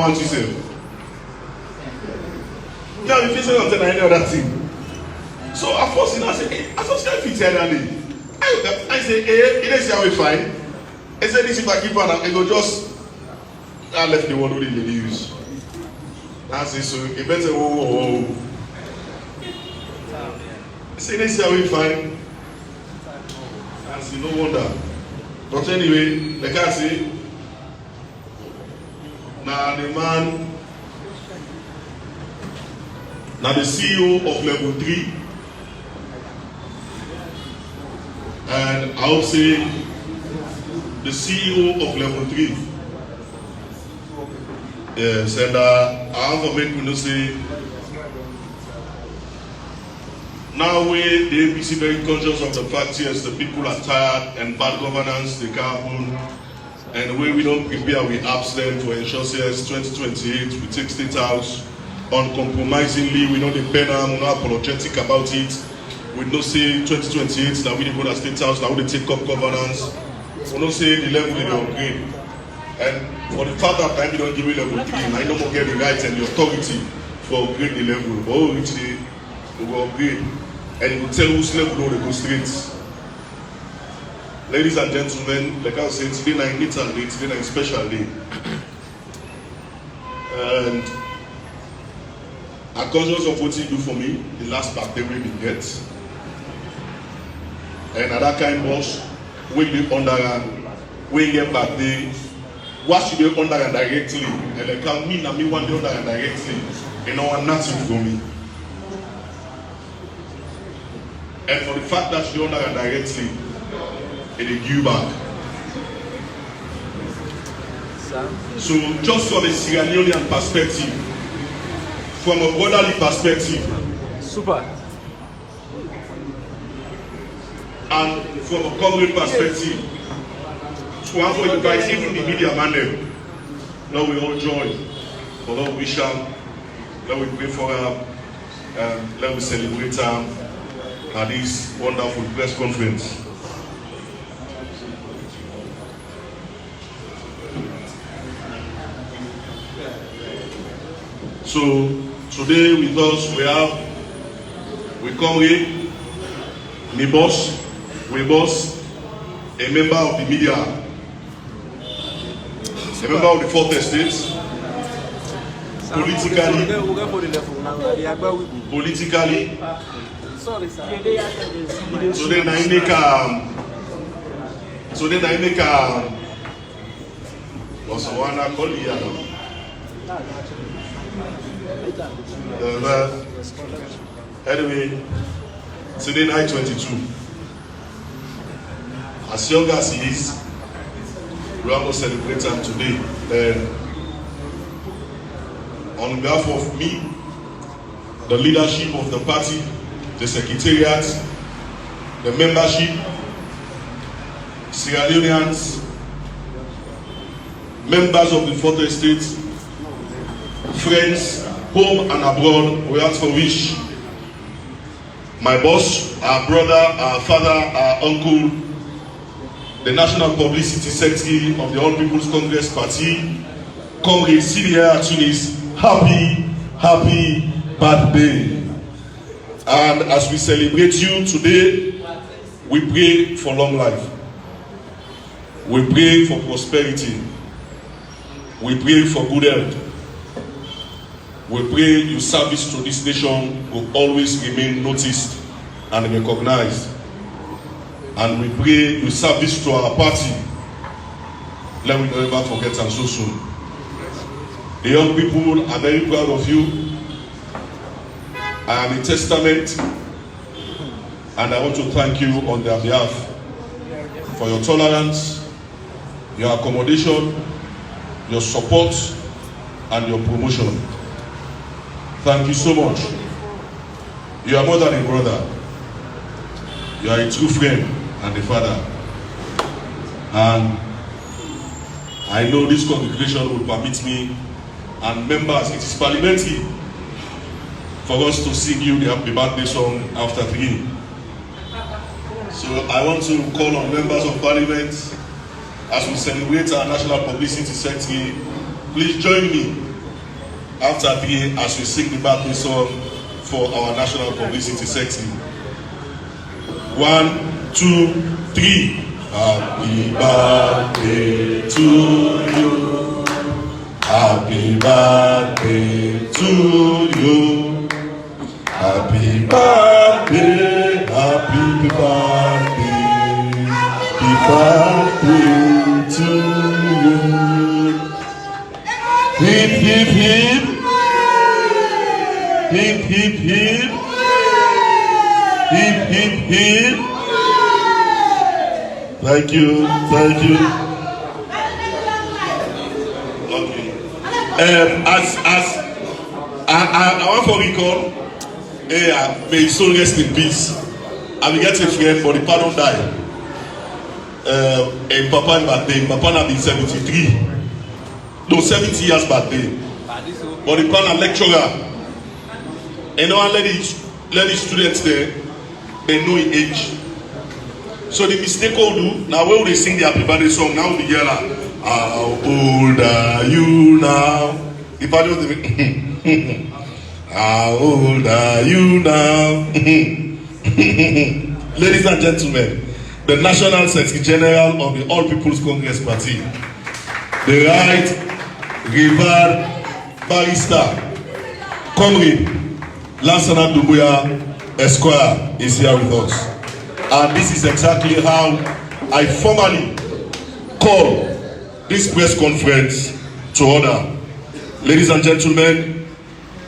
want to say. Now, if you say something, any other thing. So, at first, I say, hey, I just can't fit here. I say, hey, it is how we find. I said, this if I keep on, I go just, I left the one who didn't use. I say, so, it better, whoa. I say, this is how we find. I say, no wonder. But anyway, like I say, now the man, now the CEO of level 3, and I would say the CEO of level 3. Yes, and I have a make to say now we the APC very conscious of the fact yes, the people are tired and bad governance they can't happen, and when we don't prepare we abs them to ensure yes 2028 we take state house uncompromisingly, we know the banner, we're not apologetic about it. We don't say 2028 that we go to state house, now we take up governance. We don't say the level they upgrade. And for the fact that time you don't give me level 3, I don't get the right and the authority for upgrade the level. But we reach we will upgrade. And you will tell whose level they go straight. Ladies and gentlemen, like I said, today is a little day, today is a special day. And I'm conscious of what you do for me, the last birthday we did get. And at that kind boss, we live under we get birthday, what should be under directly? And they can mean that me one day under directly, and no one nothing for me. And for the fact that she under directly, it is due back. So just from a Sierra Leonean perspective, from a brotherly perspective, super, and from a community perspective, so I'm going to invite even the media man them. Now we all join for Lord Bishop. Let we pray for her. Let we celebrate her at this wonderful press conference. So today with us we come here, me boss, we boss, a member of the media, a member of the fourth estate, politically, today I make what's the one I call you? Anyway, today night 22. As young as he is, we are going to celebrate him today. On behalf of me, the leadership of the party, the secretariat, the membership, Sierra Leoneans, members of the fourth estate, friends, home and abroad, we ask for wish. My boss, our brother, our father, our uncle, the National Publicity Secretary of the All People's Congress Party, Comrade Syria Tunis, happy birthday. And as we celebrate you today, we pray for long life. We pray for prosperity. We pray for good health. We pray your service to this nation will always remain noticed and recognized. And we pray your service to our party, let me never forget and so soon. The young people are very proud of you. I am a testament, and I want to thank you on their behalf for your tolerance, your accommodation, your support, and your promotion. Thank you so much. You are more than a brother. You are a true friend and a father. And I know this congregation will permit me and members, it is parliamentary for us to sing you the happy birthday song after 3. So I want to call on members of parliament as we celebrate our National Publicity Secretary. Please join me after 3 as we sing the birthday song for our national publicity secretary. 1, 2, 3. Happy birthday to you. Happy birthday to you. Happy birthday, happy birthday, happy birthday to you. Hip, hip, hip. Hip, hip, hip. Hip, hip, hip. Thank you, thank you. Okay. As I want to recall, may his soul rest in peace. I will get a friend, but the pardon died. And Papa birthday, Papa now been 73. No, 70 years birthday. But the Papa lecturer. And now let the students there, they know in age. So the mistake will do, now when they sing the happy birthday song, now the yell, how old are you now? The party was how old are you now? Ladies and gentlemen, the National Secretary General of the All People's Congress Party, the Right Reverend Barrister, Comrade Lansana Doumbouya Esquire is here with us. And this is exactly how I formally call this press conference to order. Ladies and gentlemen,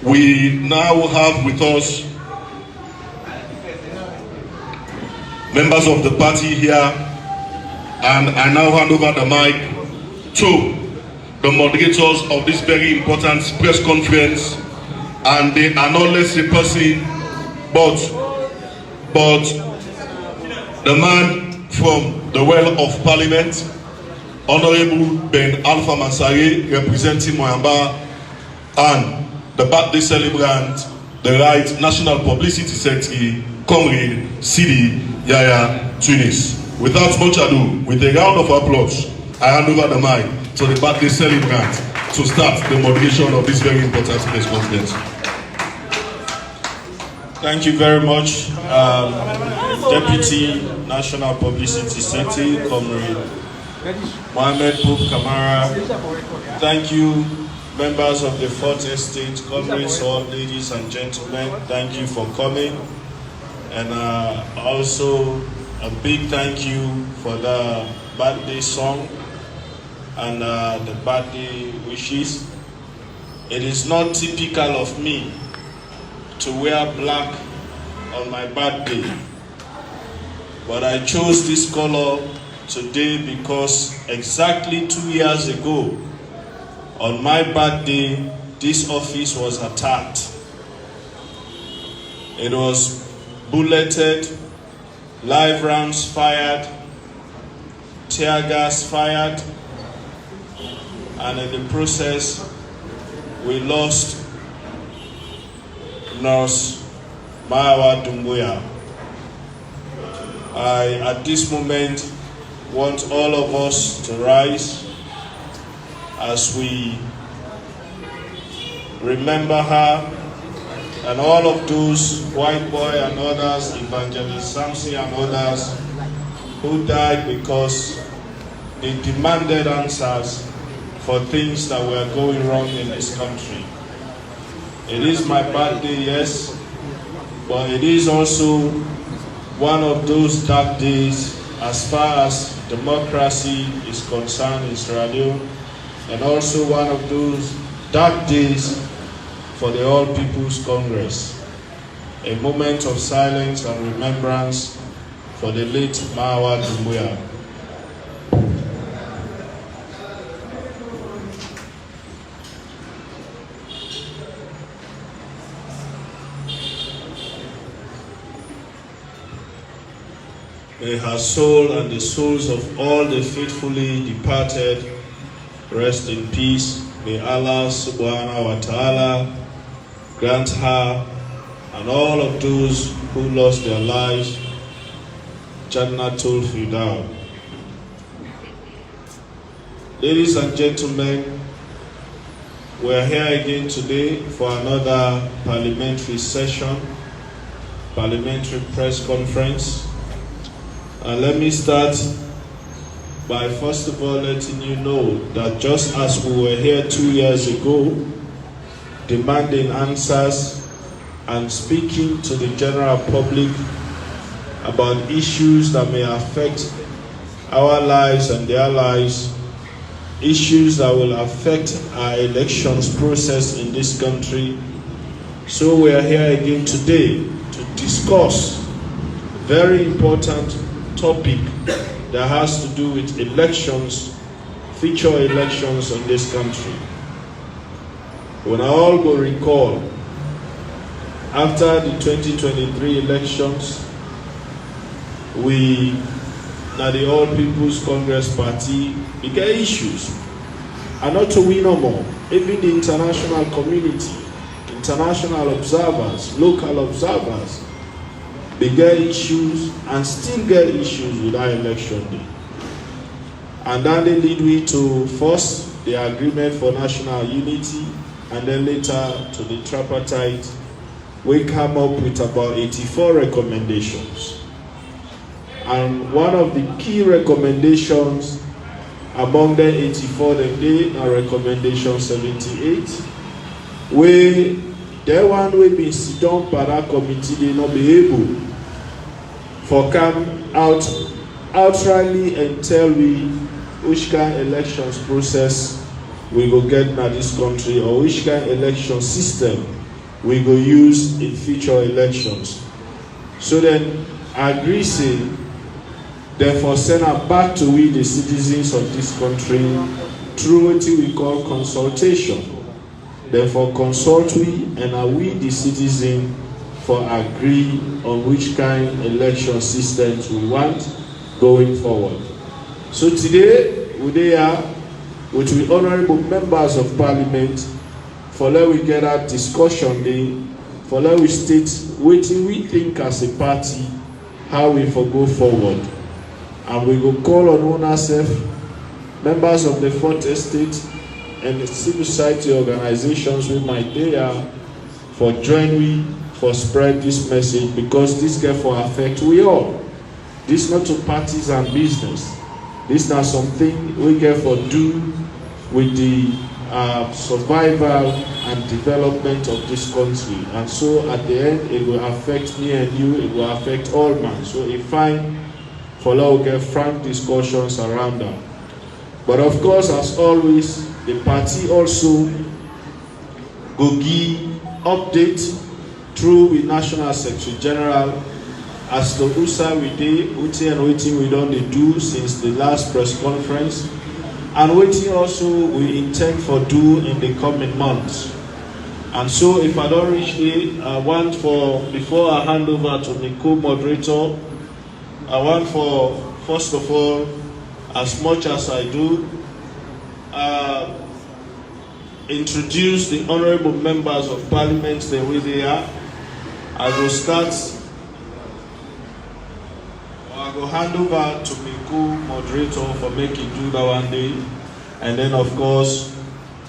we now have with us members of the party here, and I now hand over the mic to the moderators of this very important press conference, and they are not less a person, but the man from the Well of Parliament, Honorable Ben Alpha Mansare, representing Moyamba, and the birthday celebrant, the Right National Publicity Secretary, Comrade Sidi Yaya Tunis. Without much ado, with a round of applause, I hand over the mic to the birthday celebrant to start the moderation of this very important press conference. Thank you very much, Deputy National Publicity Secretary, Comrade Mohammed Pope Kamara. Thank you, members of the Fourth Estate, comrades, all ladies and gentlemen. Thank you for coming. And also a big thank you for the birthday song and the birthday wishes. It is not typical of me to wear black on my birthday, but I chose this color today because exactly 2 years ago on my birthday this office was attacked. It was bulleted, live rounds fired, tear gas fired, and in the process we lost Nurse Mayawa Doumbouya. I, at this moment, want all of us to rise as we remember her and all of those White Boy and others, Evangelist Samson and others who died because they demanded answers for things that were going wrong in this country. It is my birthday, yes, but it is also one of those dark days as far as democracy is concerned in Sierra Leone, and also one of those dark days for the All People's Congress. A moment of silence and remembrance for the late Mayawa Doumbouya. May her soul and the souls of all the faithfully departed rest in peace. May Allah subhanahu wa ta'ala grant her and all of those who lost their lives Jannatul Firdaus. Ladies and gentlemen, We're here again today for another parliamentary session, parliamentary press conference. And let me start by first of all letting you know that just as we were here 2 years ago, demanding answers and speaking to the general public about issues that may affect our lives and their lives, issues that will affect our elections process in this country. So we are here again today to discuss a very important topic that has to do with elections, future elections in this country. When I all go recall, after the 2023 elections, we, now the All People's Congress Party, began issues, and not to win no more. Even the international community, international observers, local observers, began issues and still get issues with our election day. And then they lead me to first the agreement for national unity, and then later to the tripartite. We come up with about 84 recommendations. And one of the key recommendations among the 84 they are recommendation 78, where the one will be sit down by that committee, they not be able for come out outrightly and tell we which kind of elections process we go get in this country, or which kind of election system we go use in future elections. So then I agree say, therefore send her back to we the citizens of this country through what we call consultation. Therefore consult we, and are we the citizen for agree on which kind of election systems we want going forward. So today we are with the honorable members of parliament for let we get that discussion day, for let we state what we think as a party, how we for go forward. And we will call on ourselves, members of the Fourth Estate and the civil society organizations we might there for join we for spread this message, because this can for affect we all. This not to parties and business. This not something we get for do with the survival and development of this country. And so at the end it will affect me and you, it will affect all man. So if fine for now we get frank discussions around that. But of course, as always, the party also go give update through the National Secretary General as to USA we did, waiting we don't do since the last press conference, and waiting also we intend for do in the coming months. And so if I don't reach it, I want for, before I hand over to the co-moderator, I want for, first of all, as much as I do, introduce the honorable members of parliament the way they are. I will start, I will hand over to the co-moderator for making do that one day. And then of course,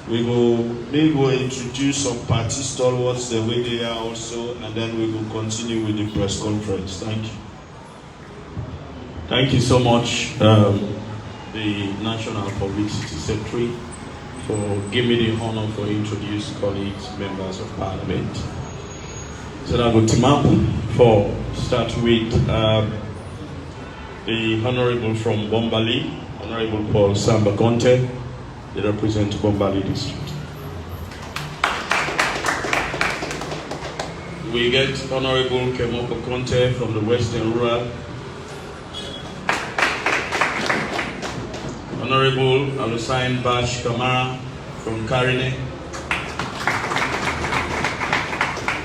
we will introduce some party stalwarts the way they are also, and then we will continue with the press conference. Thank you. Thank you so much, the National Publicity Secretary, for giving me the honor for introduce colleagues, members of Parliament. So I will team up for start with the Honorable from Bombali, Honorable Paul Samba Conte, they represent Bombali District. We get Honorable Kemoko Conte from the Western Rural, Honorable Alusain Bash Kamara from Karine,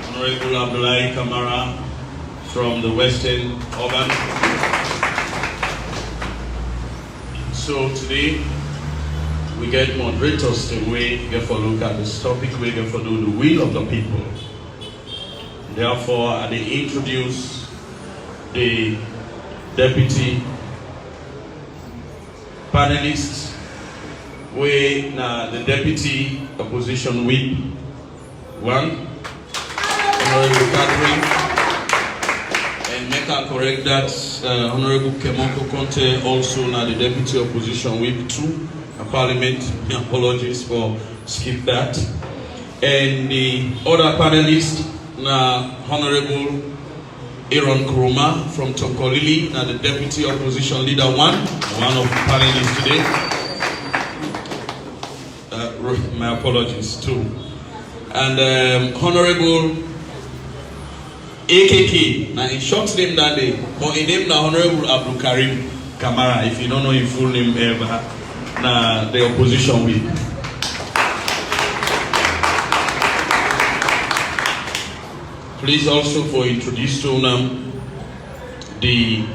Honorable Abdullahi Kamara from the Western Urban. So today we get moderators the way get for look at this topic, we get for do the will of the people. Therefore, I introduce the deputy panelists we the deputy opposition whip 1, Honorable Catherine, and make I correct that Honorable Kemoko Conte also now the deputy opposition whip 2, Parliament. Apologies for skip that. And the other panelist now Honorable Aaron Kuruma from Tokolili, now the deputy opposition leader 1 of the panelists today. My apologies too. And Honorable AKK, now in short name that day, but in name now Honorable Abdul Karim Kamara, if you don't know his full name ever, now the opposition whip. Please also for introduce to them the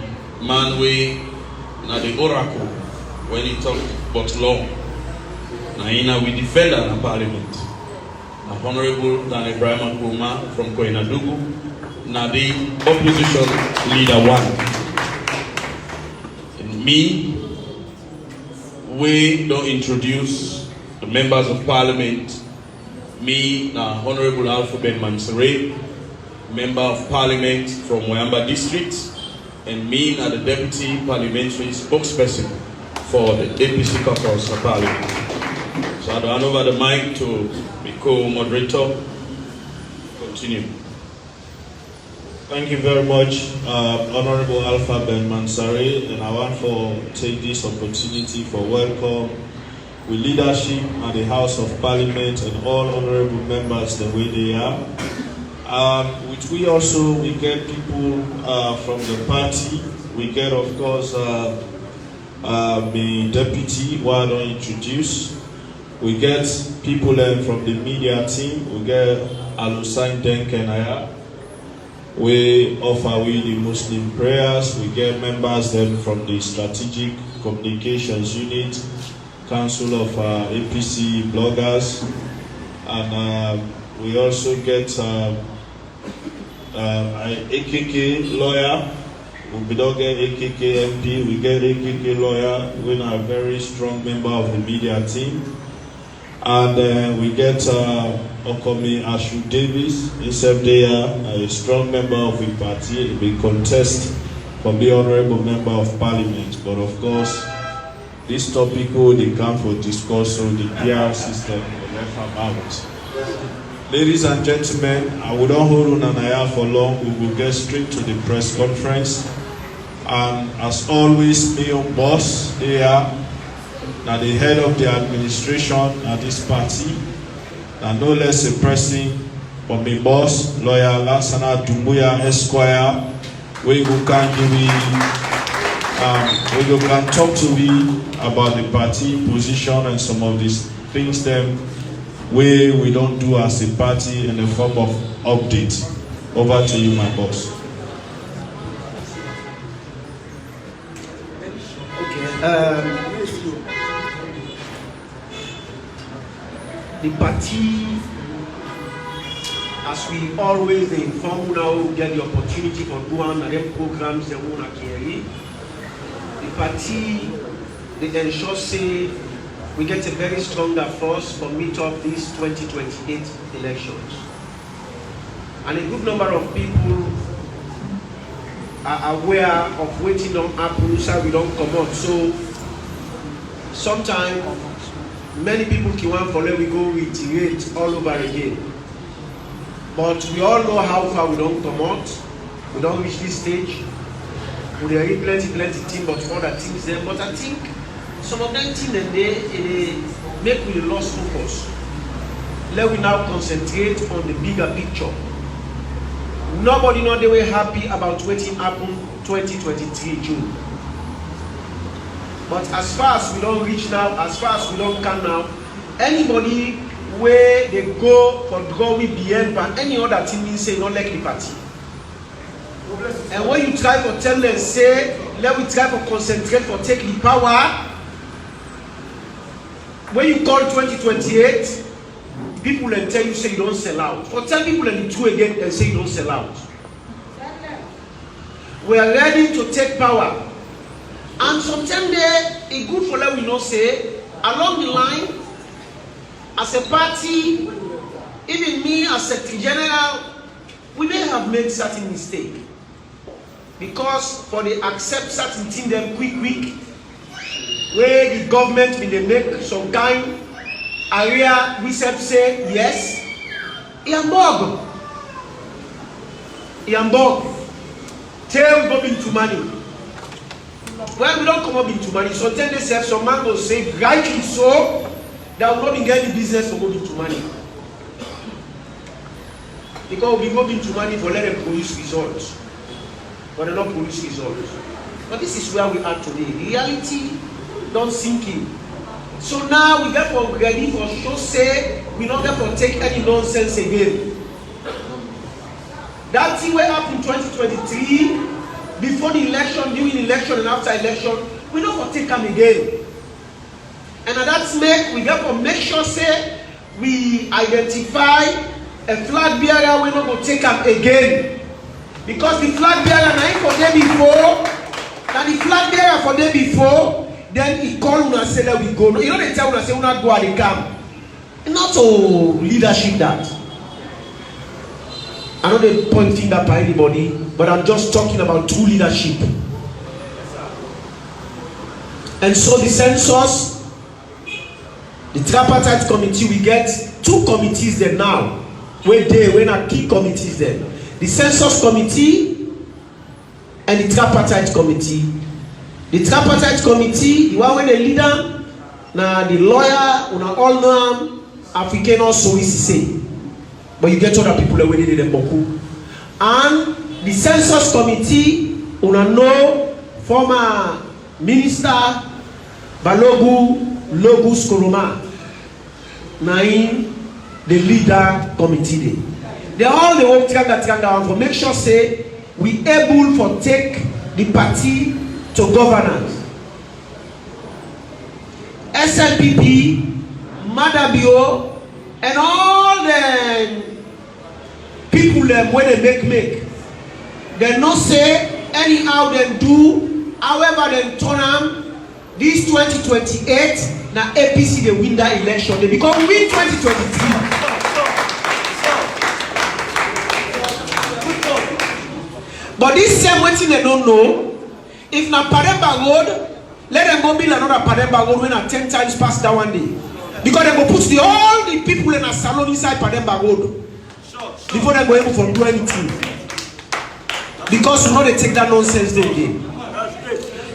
man way, now the oracle, when he talk about law. Now we defend our parliament. Now Honorable Dan Ibrahim Nkrumah from Koinadugu, now the opposition leader 1. And me, we don't introduce the members of parliament. Me, now Honorable Alpha Ben Mansere, member of parliament from Wayamba district, and me, now the deputy parliamentary spokesperson for the APC caucus of parliament. So I'll hand over the mic to the co-moderator. Continue. Thank you very much, Honorable Alpha Ben Mansare, and I want to take this opportunity for welcome with leadership at the House of Parliament and all honorable members the way they are. Which we get people from the party. We get, of course, the deputy who I don't introduce. We get people from the media team. We get Alusain Denkenaya. We offer the Muslim prayers. We get members from the Strategic Communications Unit, Council of APC bloggers, and we also get AKK lawyer. We don't get AKK MP. We get AKK lawyer. We're a very strong member of the media team. And we get Okomi Ashu Davis, a strong member of the party. We contest for the honorable member of parliament. But of course, this topic they come for discuss, so the PR system will let them out. Ladies and gentlemen, I will not hold on for long. We will get straight to the press conference. And as always, me on boss, they are now the head of the administration at this party, and no less a person but my boss, lawyer Lansana Dumbuya Esquire, we can talk to me about the party position and some of these things them we don't do as a party in the form of update. Over to you, my boss. Okay. The party, as we always inform now, get the opportunity for doing other programs they want to carry. The party, they ensure say we get a very stronger force for meet up these 2028 elections. And a good number of people are aware of waiting on happen, so we don't come out. So sometimes many people can want for let we go reiterate all over again. But we all know how far we don't come out. We don't reach this stage. We are plenty team, but other things there. But I think some of them things they make we lost focus. Let we now concentrate on the bigger picture. Nobody know they were happy about waiting happen 2023 June. But as far as we don't reach now, as far as we don't come now, anybody where they go for going beyond but any other thing means say not like the party. And when you try to tell them say, let me try to concentrate for take the power, when you call 2028, people will tell you say you don't sell out. Or tell people and do again and say you don't sell out. We are ready to take power. And sometimes it's good for let we know say along the line, as a party, even me as Secretary General, we may have made certain mistake. Because for the accept certain thing them quick, where the government will make some kind area, we say yes, Iambog. Tell we go into money. When we don't come up into money, so then they say some man will say, rightly so, that will not be any business for going into money. Because we go into money for let them produce results. But they don't produce results. But this is where we are today. Reality don't sink in. So now we get for ready for show say we don't get for take any nonsense again. That thing went up in 2023, before the election, during election, and after election, we don't for take them again. And that's we get for make sure say we identify a flag bearer, we not go take them again. Because the flag bearer now for them before, and the flag bearer for them before, then he call una say that we go. You know they tell una say una go at the camp. Not to leadership that. I'm not pointing that by anybody, but I'm just talking about true leadership. And so the census, the tripartite committee, we get two committees there now. When are key committees there? The census committee and the tripartite committee. The tripartite committee, the one with the leader, now the lawyer, una all know African also is say. But you get other people that did them boku. And the census committee, una know former minister Balogu Logus Koroma. Now the leader committee. They all the work together for make sure say we able for take the party to governance. SLPP, Madabio, and all the people them when they make. They not say anyhow they do, however they turn them. This 2028, now APC they win that election. They become win 2023. But this same waiting they don't know. If na Pademba Road, let them go build another Pademba Road when are 10 times past that one day. Because they go put all the people in a salon inside Pademba Road before they go able to do anything. Because you know they take that nonsense they again.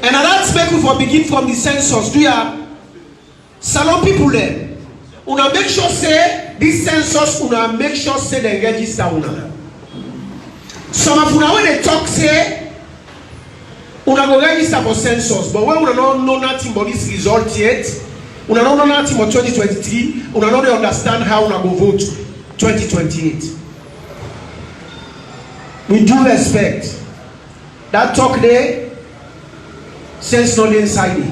And that's make we for begin from the census. Do ya salon people there? Una make sure say this census una make sure say they register una. Some of una when they talk say una go register for census, but when una don't know nothing about this result yet, una don't know nothing about 2023, una don't understand how una go vote 2028. We do respect that talk there. Sense not inside it.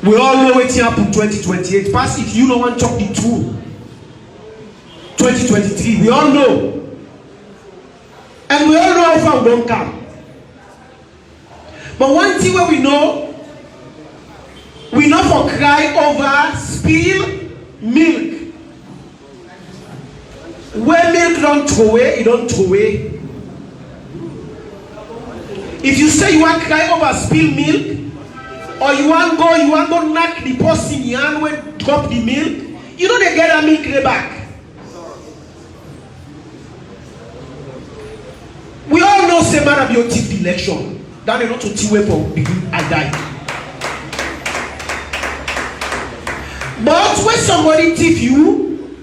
We all know what's happening 2028. Pass if you don't want to talk the truth. 2023, we all know. And we all know how far we don't come. But one thing where we know for cry over spill milk. Where milk don't throw away, it don't throw away. If you say you want to cry over spilled milk, or you want go knock the person in your hand when drop the milk, you know they get that milk right back. We all know say man be thief the election. That is not to team for begin and die. But when somebody thief you,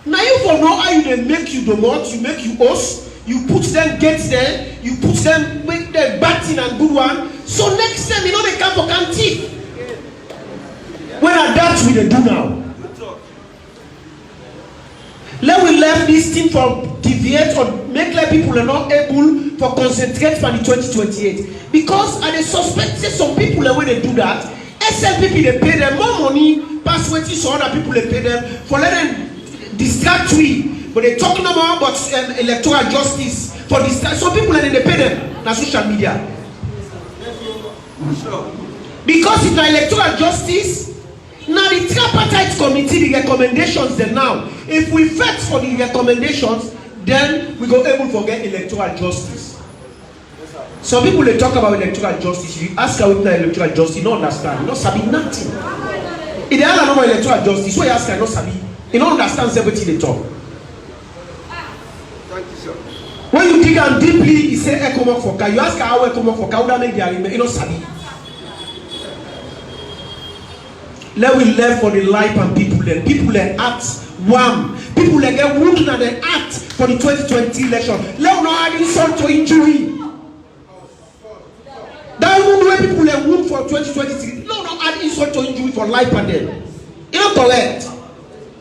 now you for know how you make you domot, you make you host. You put them gates there, you put them make them batting and good one. So next time you know they come for canteen. When are that we they do now? Let we left this thing for deviate or make like people are not able to concentrate for the 2028. Because I suspect say some people when they do that, SLPP they pay them more money, pass waiting so other people they pay them for let them distract we. But they talking about electoral justice for this. Some people and they pay them on social media. Because it's an electoral justice. Now the tripartite committee, the recommendations then now. If we fight for the recommendations, then we go able to get electoral justice. Some people they talk about electoral justice. If you ask how it's electoral justice, you don't understand. You don't sabi nothing. If they have no electoral justice, so you ask, I don't sabi. You don't understand everything they talk. Thank you, sir. When you dig down deeply, you say Ecomoc for car. You ask how Ecomoc for car, would that make the argument? You don't sabi. Let we learn for the life and people then. People then act wham. People then get wounded and then act for the 2020 election. Let we not add insult to injury. That wound where people then wound for 2023. Let we not add insult to injury for life and them. You know correct.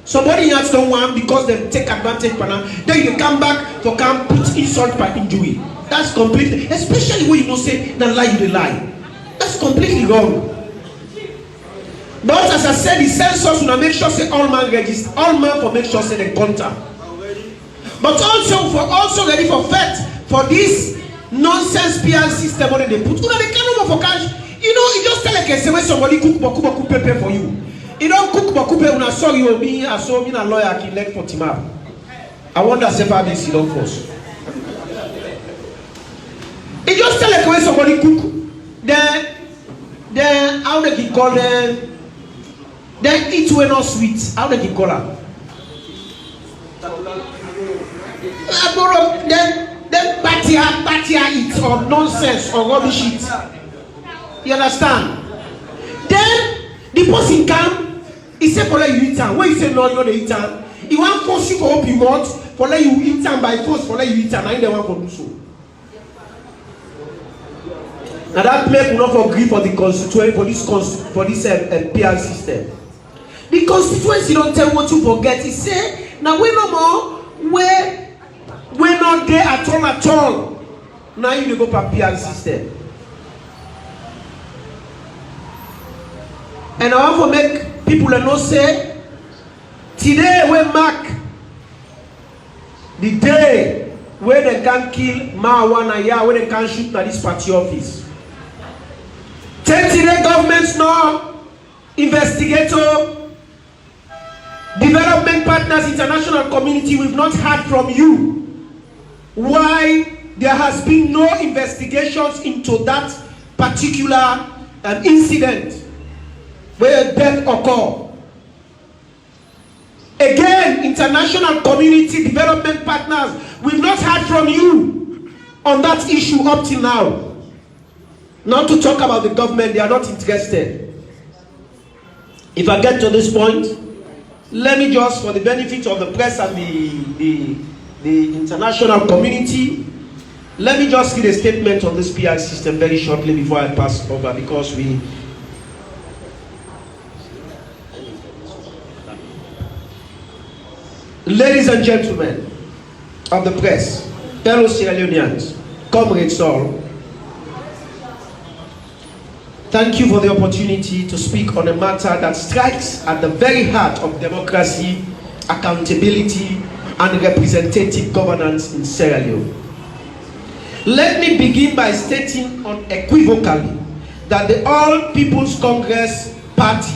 Somebody has done one because they take advantage for now. Then you come back to come put insult by injury. That's completely, especially when you don't say that lie you the lie. That's completely wrong. But as I said, the census will make sure say all man register, all man for make sure say they contact. But also ready for fact for this nonsense PR system what they put. They can't for cash. You know, you just tell like say when somebody cook baku pepper for you. You don't cook baku pepper when I saw you me, I saw me a lawyer I can let for Timar. I wonder if this you don't force. You just tell like when somebody cook, then how they can call them. Then eat when not sweet. How they keep color? Then batia eat or nonsense or rubbish eat. You understand? Then the person come, he say for let you eat time. When you say no, you don't eat time. He want force you for hope you want for let you eat time by force for let you eat time. I don't want to do so. Now that make will not agree for the constituent for this PR system. The constituency don't tell what you forget. He say, now we no more we're not there at all. Now you go for PR system. And I want to make people know say, today we mark the day where they can kill marijuana here, where they can shoot at this party office. Today governments now, investigator, development partners, international community, we've not heard from you why there has been no investigations into that particular incident where death occurred. Again, international community, development partners, we've not heard from you on that issue up till now. Not to talk about the government, they are not interested. If I get to this point, let me just, for the benefit of the press and the international community, let me just read a statement on this PR system very shortly before I pass over, because ladies and gentlemen of the press, fellow Sierra Leoneans, comrades all, thank you for the opportunity to speak on a matter that strikes at the very heart of democracy, accountability, and representative governance in Sierra Leone. Let me begin by stating unequivocally that the All People's Congress Party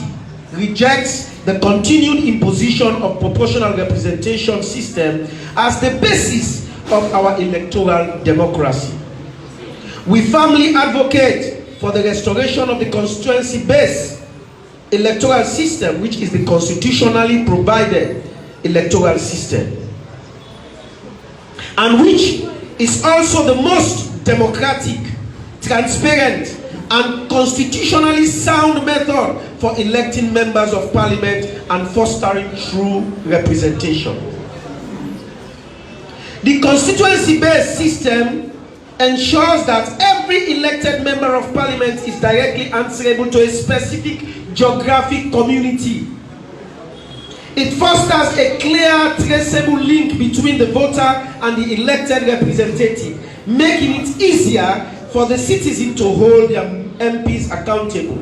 rejects the continued imposition of proportional representation system as the basis of our electoral democracy. We firmly advocate for the restoration of the constituency-based electoral system, which is the constitutionally provided electoral system, and which is also the most democratic, transparent, and constitutionally sound method for electing members of parliament and fostering true representation. The constituency-based system ensures that every elected member of parliament is directly answerable to a specific geographic community. It fosters a clear, traceable link between the voter and the elected representative, making it easier for the citizen to hold their MPs accountable.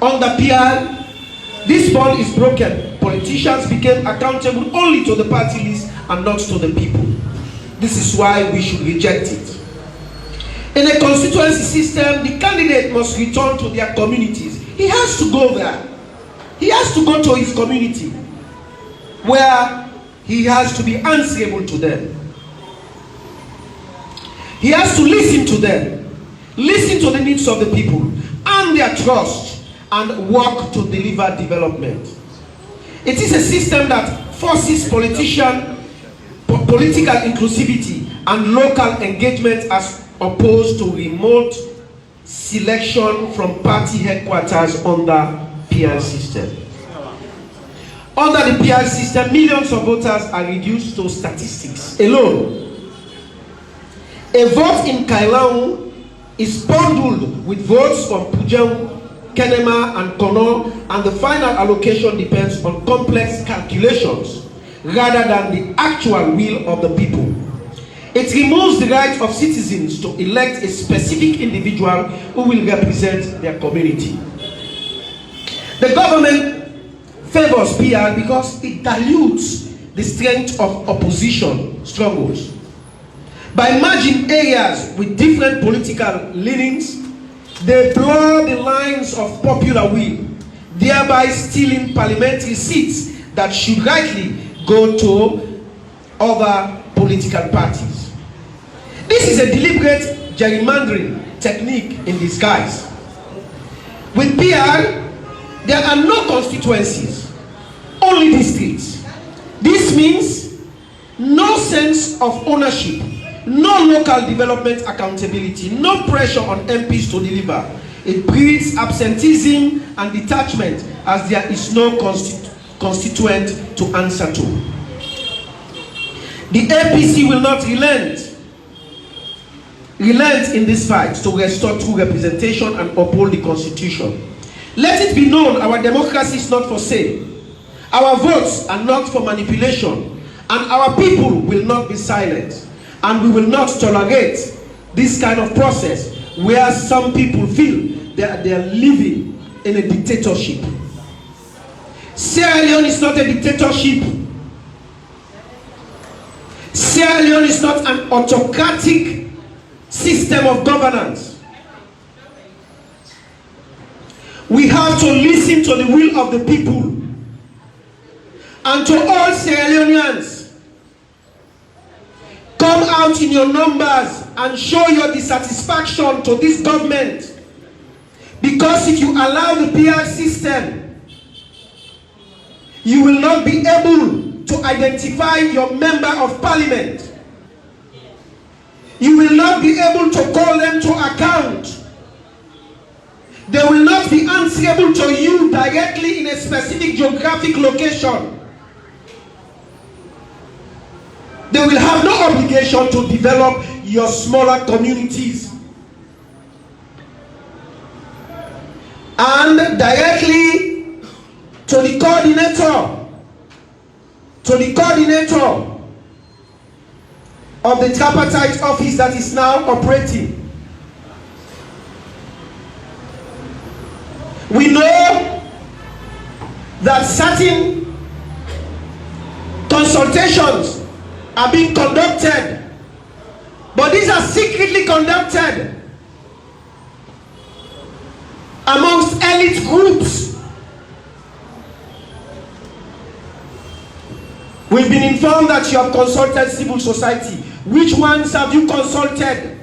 Under PR, this bond is broken. Politicians became accountable only to the party list and not to the people. This is why we should reject it. In a constituency system, the candidate must return to their communities. He has to go there. He has to go to his community, where he has to be answerable to them. He has to listen to them, listen to the needs of the people, earn their trust, and work to deliver development. It is a system that forces political inclusivity and local engagement as opposed to remote selection from party headquarters under PR system. Under the PR system, millions of voters are reduced to statistics alone. A vote in Kailaun is bundled with votes from Pujang, Kenema, and Kono, and the final allocation depends on complex calculations rather than the actual will of the people. It removes the right of citizens to elect a specific individual who will represent their community. The government favors PR because it dilutes the strength of opposition struggles. By merging areas with different political leanings, they blur the lines of popular will, thereby stealing parliamentary seats that should rightly go to other political parties. This is a deliberate gerrymandering technique in disguise. With PR, there are no constituencies, only districts. This means no sense of ownership, no local development accountability, no pressure on MPs to deliver. It breeds absenteeism and detachment as there is no constituent to answer to. The APC will not relent in this fight to restore true representation and uphold the Constitution. Let it be known, our democracy is not for sale. Our votes are not for manipulation, and our people will not be silent. And we will not tolerate this kind of process where some people feel that they are living in a dictatorship. Sierra Leone is not a dictatorship. Sierra Leone is not an autocratic system of governance. We have to listen to the will of the people. And to all Sierra Leoneans, come out in your numbers and show your dissatisfaction to this government. Because if you allow the PR system, you will not be able to identify your member of parliament. You will not be able to call them to account. They will not be answerable to you directly in a specific geographic location. They will have no obligation to develop your smaller communities. And directly to the coordinator of the tripartite office that is now operating. We know that certain consultations are being conducted, but these are secretly conducted amongst elite groups. We've been informed that you have consulted civil society. Which ones have you consulted?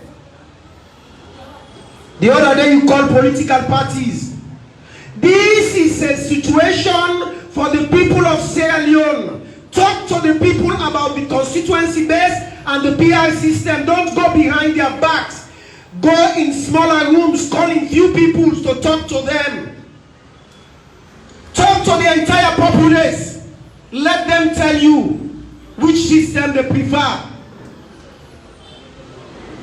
The other day you called political parties. This is a situation for the people of Sierra Leone. Talk to the people about the constituency base and the PR system. Don't go behind their backs. Go in smaller rooms, calling few people to talk to them. Talk to the entire populace. Let them tell you which system they prefer.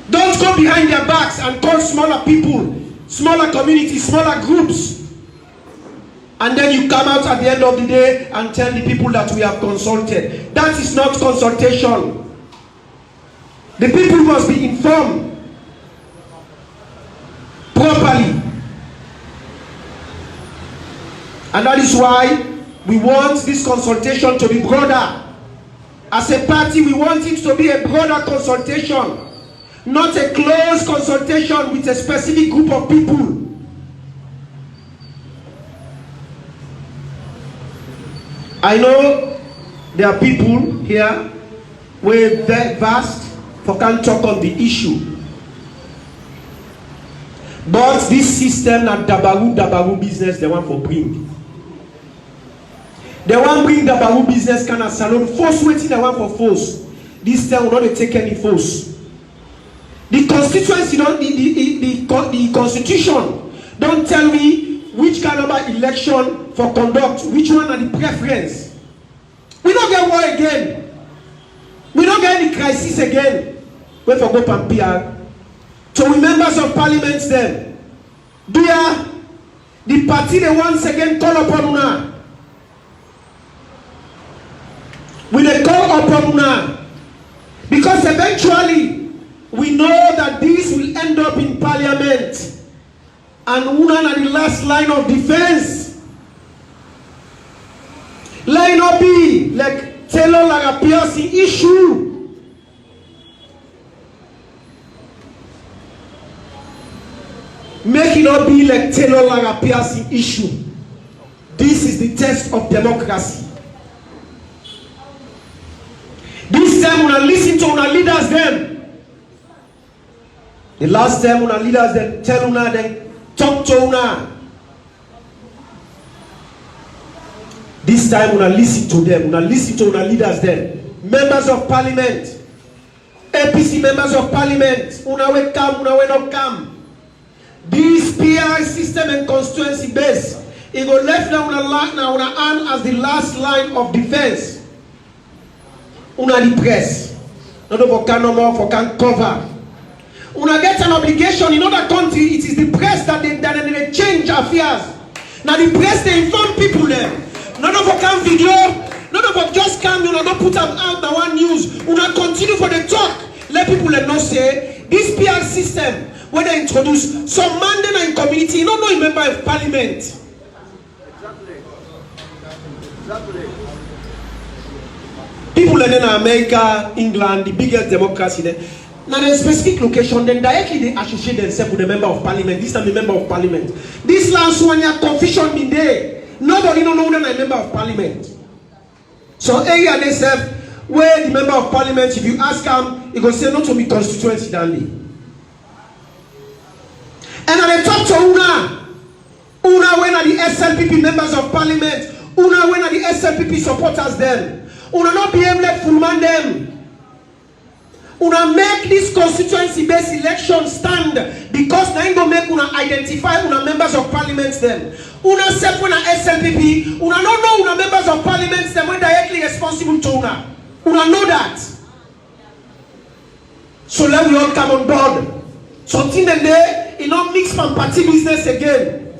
Don't go behind their backs and call smaller people, smaller communities, smaller groups. And then you come out at the end of the day and tell the people that we have consulted. That is not consultation. The people must be informed properly. And that is why we want this consultation to be broader. As a party, we want it to be a broader consultation. not a close consultation with a specific group of people. I know there are people here where very vast for can talk on the issue. But this system na dabaru business they want for bring. They want bring dabaru business kind of salon force waiting they want for force. This time will not take any force. The constituency don't the constitution don't tell me which kind of election for conduct, which one are the preference. We don't get war again. We don't get any crisis again. Wait for go Pampia. So we members of parliament then. They are the party they once again call upon una. We they call upon una. Because eventually we know that this will end up in parliament. And una are the last line of defense. Line up be like Taylor like a PRC issue. Make it not be like Taylor like a PRC issue. This is the test of democracy. This time when I listen to our leaders them. The last time when our leaders them tell una them talk to una. This time when I listen to them, when I listen to our leaders them, members of parliament, APC members of parliament, una we come, una we not come. This PR system and constituency base, it go left now una hand as the last line of defense. Una the press. Not for can no more for can cover. Una get an obligation in other country, it is the press that they change affairs. Now the press they inform people them. None of us can video, none of us just come, you know, not put them out the one news. Una continue for the talk. Let people know say this PR system when they introduce some man in community, you don't know a member of parliament. Exactly. People in America, England, the biggest democracy there. Now there's a specific location, then directly they associate themselves with a member of parliament. This time the member of parliament. This last one year confusion been there. Nobody don't know them a member of parliament. So area they say where the member of parliament, if you ask him, he go say not to be constituency dandy. And I talk to Una when are the SLPP members of parliament, Una when are the SLPP supporters them. Una not be able to full man them. Una make this constituency based election stand because now go make una identify una members of parliament them. Una set when a SLPP, una don't know una members of parliament them when directly responsible to una. Una know that. So let we all come on board. Something then there, it don't mix from party business again.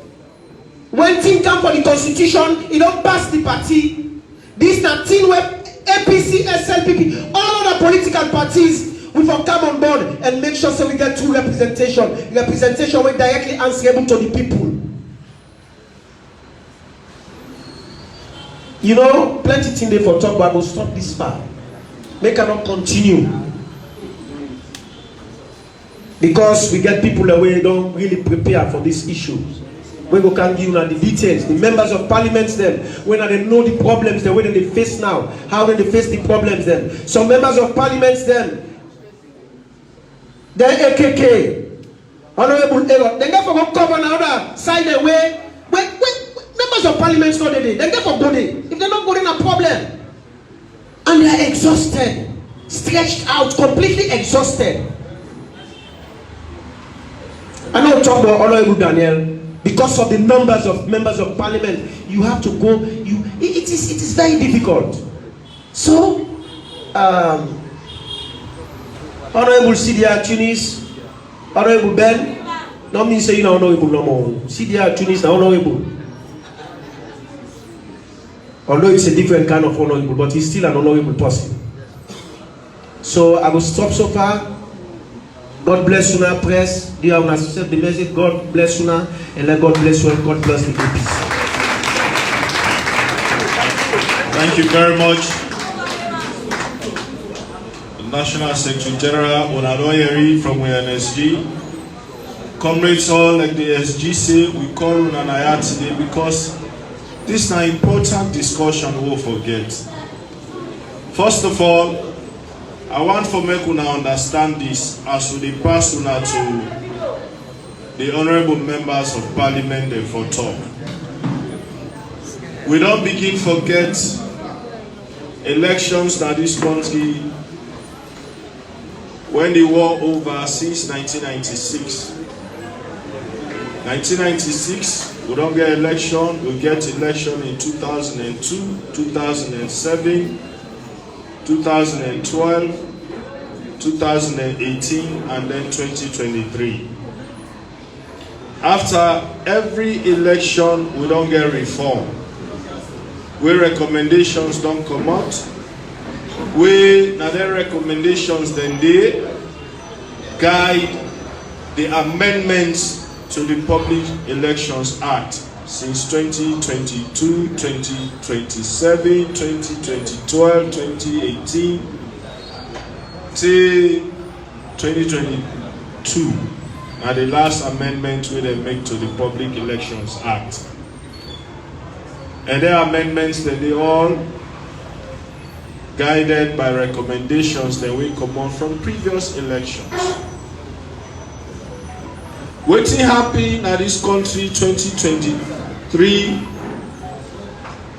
When thing come for the constitution, it don't pass the party. This na thing where APC, SLPP, all other political parties we will come on board and make sure so we get true representation. Representation where directly answerable to the people. You know, plenty things there for talk, but I will stop this far. Make her not continue. Because we get people that we don't really prepare for these issues. We go can give you the details. The members of parliament them, when they know the problems, the way that they face now, how they face the problems them. Some members of parliament them, they're AKK, honorable error. They get for go cover another side the way. Members of parliament not they get for go there. If they're not going, a problem. And they are exhausted, stretched out, completely exhausted. I know talk about Honorable Daniel. Because of the numbers of members of parliament, you have to go. It is very difficult. So, Honorable CDR Tunis, Honorable Ben, not me saying honorable no more. CDR Tunis, honorable. Although it's a different kind of honorable, but he's still an honorable person. So I will stop so far. God bless you now, press. Do you have accept the message? God bless you now, and let God bless you and God bless the APC. Thank you very much. The National Secretary General Onadoyeri from NSG. Comrades all, like the SG say, we call Unanaya today because this is an important discussion we will forget. First of all, I want for make una understand this as we pass una to the honorable members of parliament and for talk. We don't begin forget elections that this country when the war over since 1996. 1996, we don't get election, we get election in 2002, 2007, 2012, 2018, and then 2023. After every election, we don't get reform. Where recommendations don't come out, where now their recommendations then they guide the amendments to the Public Elections Act since 2022, 2027, 2012, 2018 till 2022. And the last amendment we they make to the Public Elections Act. And their amendments that they all guided by recommendations that we come on from previous elections. What's happening in this country 2023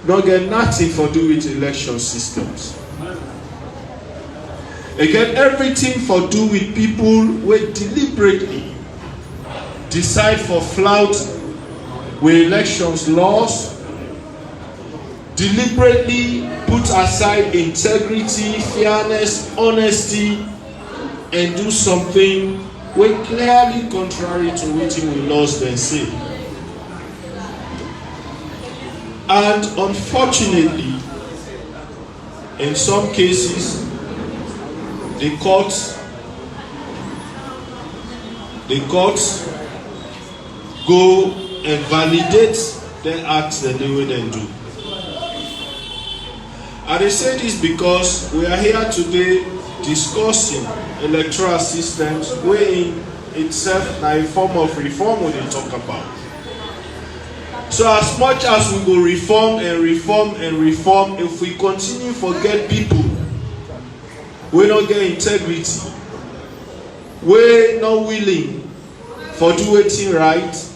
not get nothing for do with election systems. It get everything for do with people who deliberately decide for flout with elections laws, deliberately put aside integrity, fairness, honesty, and do something wey clearly contrary to wetin we laws dem say. And unfortunately, in some cases, the courts go and validate the acts that they will then do. And I say this because we are here today discussing electoral systems where in itself now a form of reform we talk about. So as much as we go reform and reform and reform, if we continue forget people, we don't get integrity, we not willing for do anything right,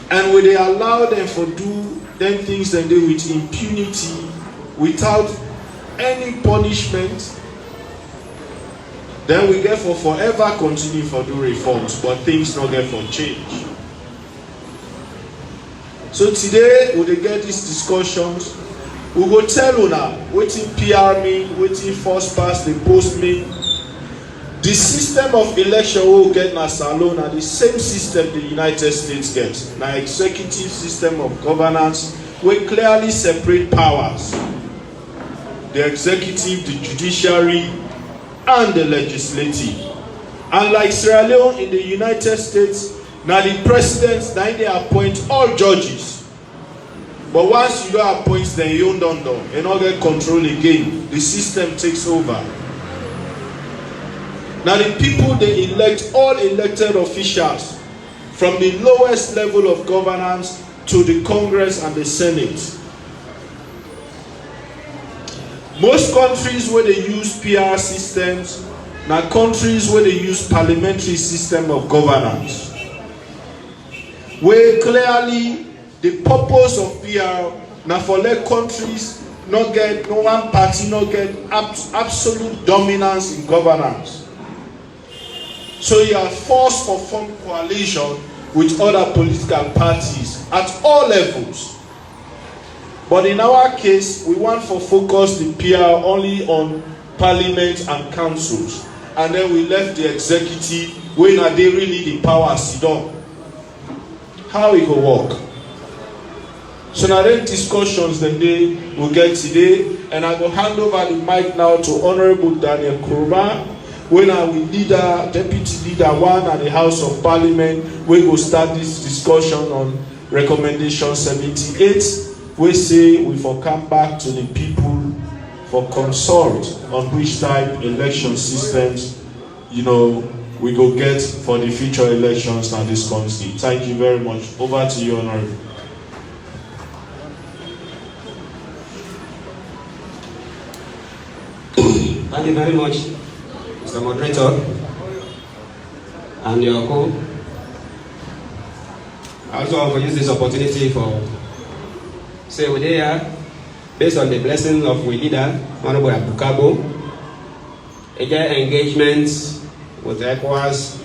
and we they allow them for do them things they do with impunity without any punishment, then we get for forever continue for do reforms, but things not get for change. So today, we get these discussions, we go tell una, waiting PR me, waiting first pass, they post me. The system of election we will get na salon and the same system the United States gets. Na executive system of governance, we clearly separate powers. The executive, the judiciary, and the legislative. And like Sierra Leone in the United States, now the president, now they appoint all judges. But once you don't appoint them, you don't know. You don't get control again. The system takes over. Now the people, they elect all elected officials from the lowest level of governance to the Congress and the Senate. Most countries where they use PR systems, now countries where they use parliamentary system of governance. Where clearly the purpose of PR now for let countries not get no one party not get absolute dominance in governance. So you are forced to form coalition with other political parties at all levels. But in our case, we want to focus the PR only on parliament and councils. And then we left the executive when are they really the power sit down. How it will work? So now then discussions that they will get today, and I will hand over the mic now to Honorable Daniel Kuruma, when our leader, Deputy Leader 1 at the House of Parliament, we will start this discussion on Recommendation 78. We say we will come back to the people for consult on which type election systems, we go get for the future elections in this country. Thank you very much. Over to you, Honorable. Thank you very much, Mr. Moderator, and your co. I also want to use this opportunity for say we there, based on the blessing of we leader, Honorable Abukabo, again engagements with the ECOWAS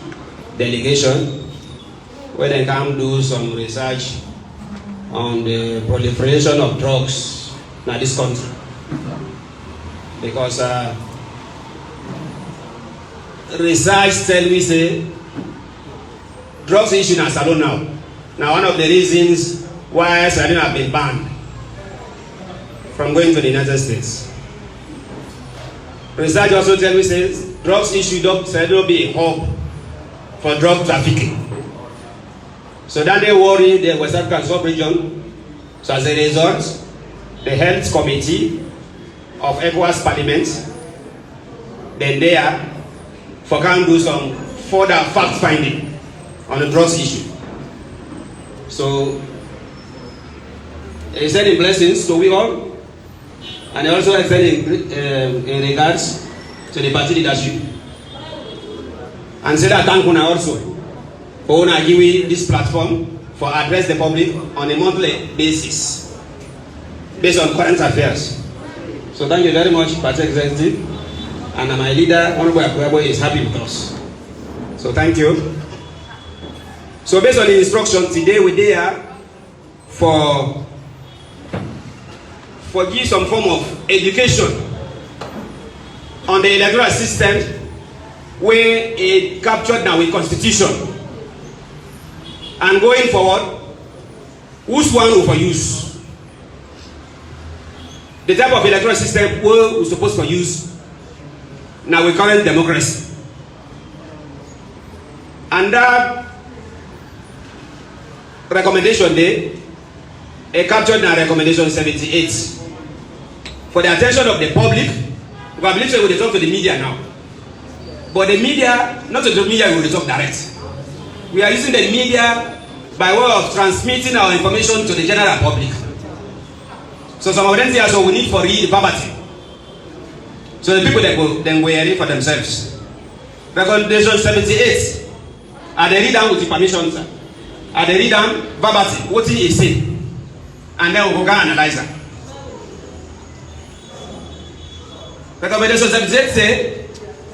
delegation, where they can do some research on the proliferation of drugs in this country. Because research tell me say drugs issue in Salon now. Now one of the reasons why Sardine have been banned from going to the United States. Research also tell me says drugs issue don't be a hub for drug trafficking. So then they worry the West African sub-region. So as a result, the Health Committee of ECOWAS Parliament, then there for can do some further fact finding on the drugs issue. So he said in blessings to we all, and he also extended in regards to the party leadership, and said that thank you also for giving this platform for address the public on a monthly basis based on current affairs. So thank you very much, Party Executive, and my leader, Honorable Akwebo, is happy with us. So thank you. So based on the instruction, today we're there for give some form of education on the electoral system where it captured now with constitution. And going forward, which one will for use? The type of electoral system we're supposed to use now with current democracy. And that recommendation there, a captured now recommendation 78 for the attention of the public. I believe we will talk to the media now. But the media, not to the media, we will talk direct. We are using the media by way of transmitting our information to the general public. So some of them say, so we need for read poverty. So the people then wear it for themselves. Recommendation 78. And they read down with the permission, sir. And they read down verbatim, what he is saying. And then we'll go and analyze that. Recommendation 78 say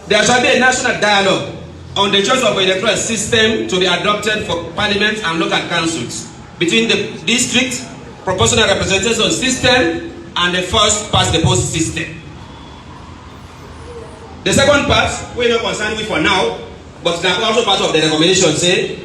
there shall be a national dialogue on the choice of an electoral system to be adopted for parliament and local councils between the district proportional representation system and the first past the post system. The second part, we're not concerned with for now, but now also part of the recommendation say,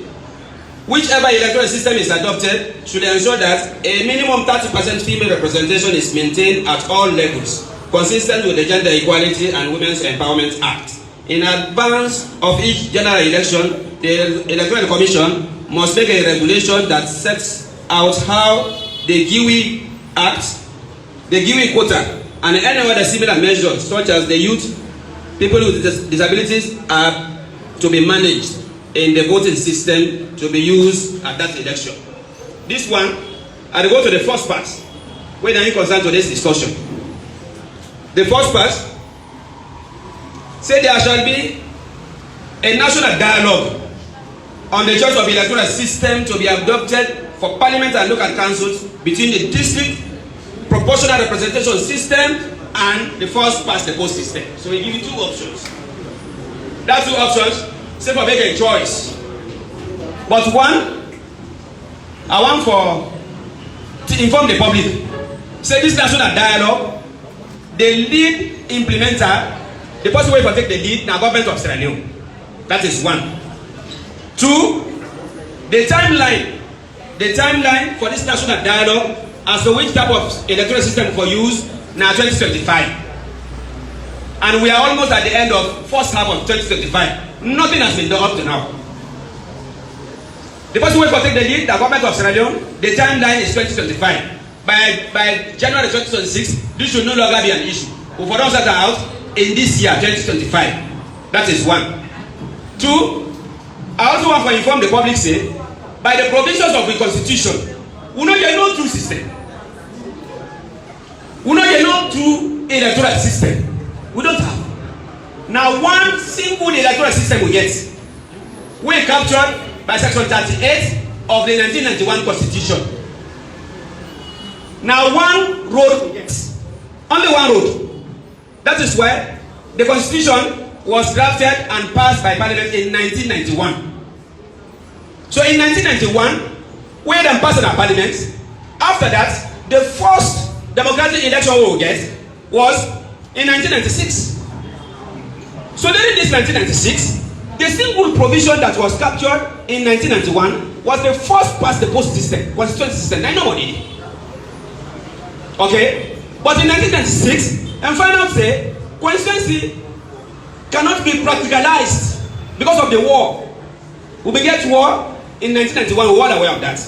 whichever electoral system is adopted should ensure that a minimum 30% female representation is maintained at all levels, consistent with the Gender Equality and Women's Empowerment Act. In advance of each general election, the Electoral Commission must make a regulation that sets out how the GIWI Act, the GIWI quota, and any other similar measures such as the youth, people with disabilities are to be managed in the voting system to be used at that election. This one, I will go to the first part, where they are concerned to this discussion. The first part, say there shall be a national dialogue on the choice of electoral system to be adopted for parliament and local councils between the district proportional representation system and the first past the post system. So we give you two options. That two options, say for make a choice. But one, I want to inform the public. Say this national dialogue, the lead implementer, the person who will take the lead, now government of Sierra Leone. That is one. Two, the timeline for this national dialogue as to which type of electoral system for use now 2025. And we are almost at the end of first half of 2025. Nothing has been done up to now. The person who will take the lead, the government of Sierra Leone, the timeline is 2025. By January 2026, this should no longer be an issue. We for set out in this year, 2025. That is one. Two, I also want to inform the public, say, by the provisions of the Constitution, we know there is no true system. We know there is no true electoral system. We don't have. Now, one single electoral system we get, we captured by Section 38 of the 1991 Constitution. Now, one road we get, only one road. That is why the Constitution was drafted and passed by Parliament in 1991. So, in 1991, we then passed in our Parliament. After that, the first democratic election we will get was in 1996. So during this 1996, the single provision that was captured in 1991 was the first past the post system, constituency system. I know what it is. Okay? But in 1996, and find out say, constituency cannot be practicalized because of the war. We began war in 1991, we were all aware of that.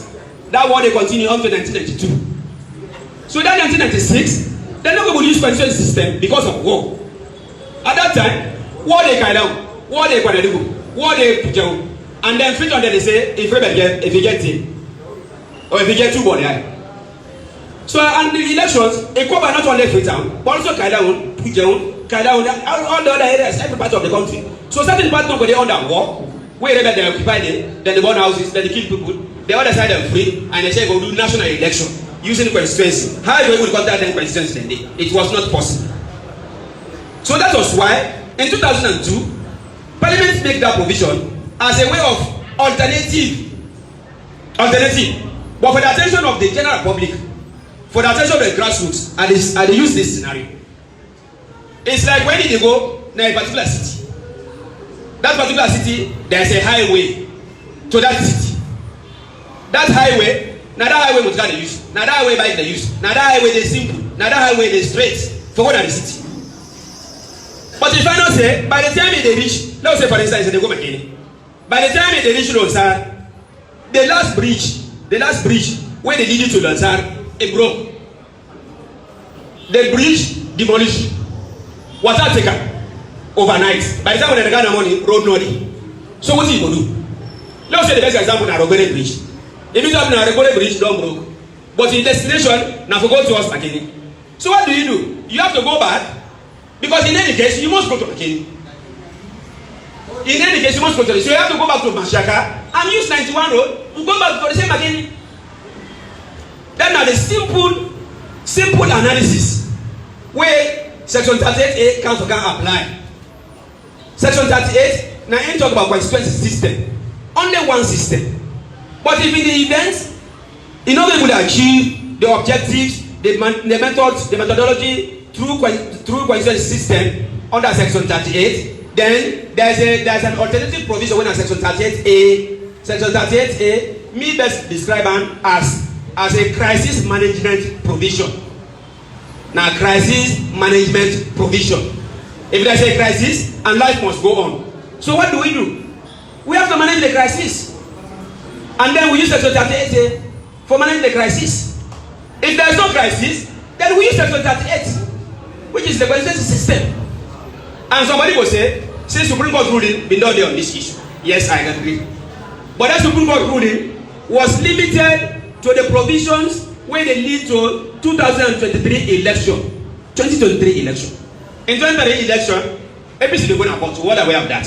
That war they continue until 1992. So that 1996, they never would use constituency system because of war. At that time, war they carry out, war they quadruple, war they put down, and then fit on there they say if you get it, or if you get two body. So and the elections, a cover not only fit down, but also carry down, put down, carry down all the other areas, every part of the country. So certain parts don't go there under war, where they occupy them, then they burn houses, then they kill people. The other side are free, and they say go do national election using constituency. How do we contact them constituency? It was not possible. So that was why in 2002, Parliament made that provision as a way of alternative. But for the attention of the general public, for the attention of the grassroots, and they use this scenario. It's like when they go in a particular city. That particular city, there's a highway to that city. That highway, now that highway must they use. Now that highway bike they use. Now that highway they simple. Now that highway they straight. For what are the city? But if I not say, by the time they reach, let's say for instance, they go McKinney. By the time they reach Lonsar, the last bridge where they needed to Lonsar, it broke. The bridge demolished. Water taken overnight. By the time when they got the money, road noddy. So what do you do? Let's say the best example is Rogore Bridge. If you have a Rogore Bridge, don't broke. But in destination, now forgot to us McKinney. So what do? You have to go back. Because in any case, you must go to McKinney. In any case, you must go to So you have to go back to Mashaka and use 91 road and go back to the same McKinney. Then now the simple analysis where Section 38A can apply. Section 38, now I talk about constituency system. Only one system. But if in the event, in order to achieve the objectives, the methods, the methodology, through constituency system under Section 38, then there's an alternative provision when Section 38A. Section 38A, me best describe them as a crisis management provision. Now, crisis management provision. If there's a crisis and life must go on, so what do? We have to manage the crisis, and then we use Section 38A for managing the crisis. If there's no crisis, then we use Section 38. Which is the constituency system. And somebody will say, since Supreme Court ruling been done there on this issue. Yes, I agree. But that Supreme Court ruling was limited to the provisions where they lead to 2023 election. 2023 election. In 2023 election, APC will go to court. What are we of that?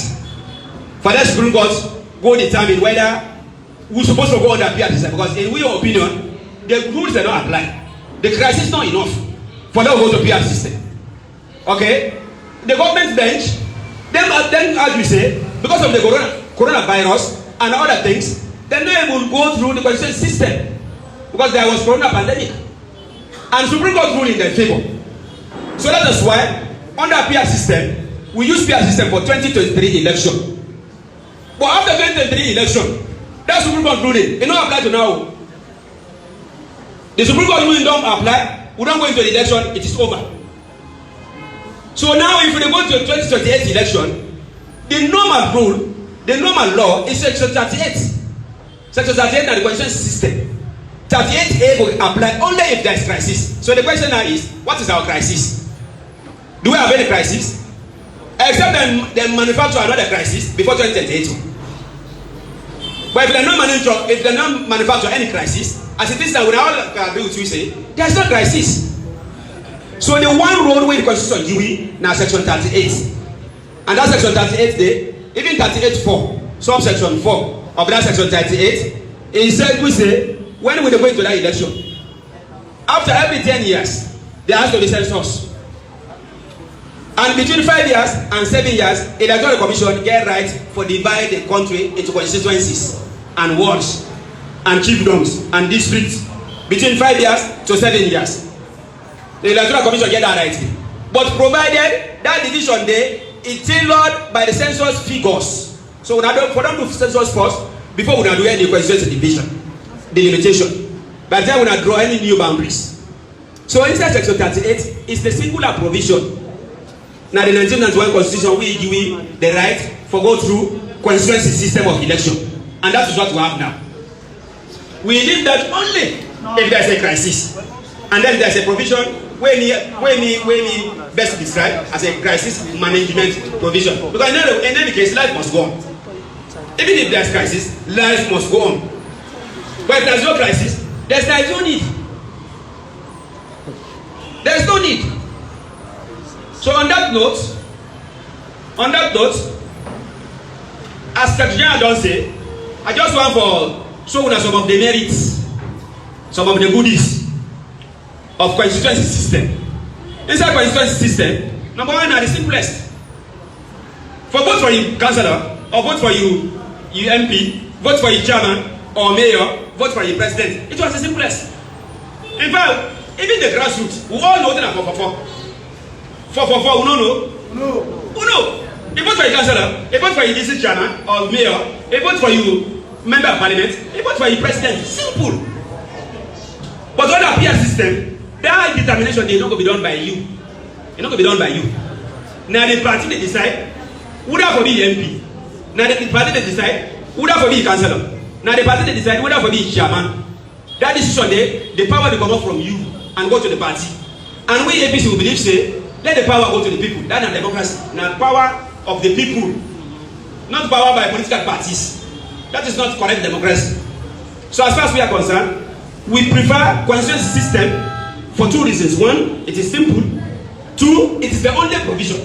For that Supreme Court, go determine whether we're supposed to go under PR system. Because in our opinion, the rules are not applied. The crisis is not enough for them to go to PR system. Okay, the government bench, then as you say, because of the coronavirus and other things, then they will go through the constituency system because there was corona pandemic, and Supreme Court ruled in their favor. So that is why under PR system we use PR system for 2023 election. But after 2023 election, that Supreme Court ruling it don't apply to now. The Supreme Court ruling don't apply. We don't go into the election. It is over. So now if we go to the 2028 election, the normal rule, the normal law is Section 38. Section 38 and the constituency system. 38A will apply only if there is crisis. So the question now is, what is our crisis? Do we have any crisis? Except them manufacture another crisis before 2028. But if they don't manufacture any crisis, as it is now, we all agree with you say there's no crisis. So the one road where the constitution give now section 38, and that section 38 there, even 38(4), subsection 4 of that section 38, it said we say when we go into that election, after every 10 years, there has to be census. And between 5 years and 7 years, electoral commission get right for divide the country into constituencies and wards and chiefdoms and districts between 5 years to 7 years. The electoral commission get that right. But provided that division there is tailored by the census figures. So for them to census first before we do any constituency division, delimitation. By the time we draw any new boundaries. So inside section 38 is the singular provision. Now the 1991 constitution will give you the right for go through constituency system of election. And that is what we have now. We leave that only if there is a crisis. And then there is a provision where we best describe as a crisis management provision. Because in any case, life must go on. Even if there is crisis, life must go on. But if there is no crisis, there is no need. There is no need. So on that note, as Secretary don't say, I just want for show some of the merits, some of the goodies of constituency system. Inside constituency system, number one are the simplest. For vote for you councillor, or vote for you MP, vote for you chairman or mayor, vote for you president. It was the simplest. In fact, even the grassroots, we all know that 444, no. If vote for you councillor, if vote for you district chairman or mayor, if vote for you member of parliament, if vote for you president. Simple. But on the peer system, that determination they not going to be done by you. It's not going to be done by you. Now the party they decide who that for be MP. Now the party they decide who that for be councillor. Now the party they decide who that for be chairman. That decision there, the power will come up from you and go to the party. And we APC will believe say, let the power go to the people. That's not democracy. Now power of the people, not power by political parties. That is not correct democracy. So as far as we are concerned, we prefer constituency system for two reasons. One, it is simple. Two, it is the only provision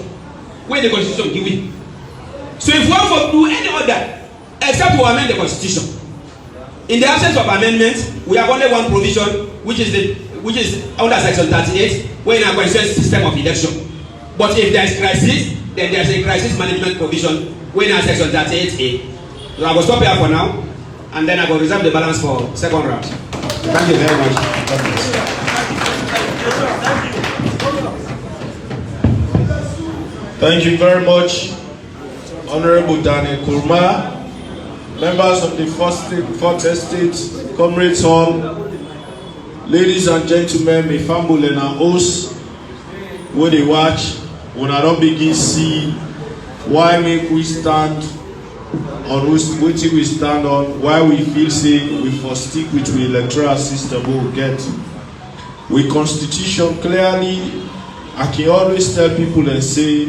where the constitution give it. So if we want to do any other except to amend the constitution, in the absence of amendments, we have only one provision, which is under section 38, where in a constituency system of election. But if there is crisis, then there is a crisis management provision, where in section 38A. So I will stop here for now, and then I will reserve the balance for second round. Thank you very much. Thank you very much, Honorable Daniel Kurma, members of the Fourth Estate, Comrades Hall, ladies and gentlemen, my family and hosts, when they watch, when I don't begin see why make we stand on which we stand on, why we feel say we first stick with the electoral system we will get. With constitution clearly, I can always tell people and say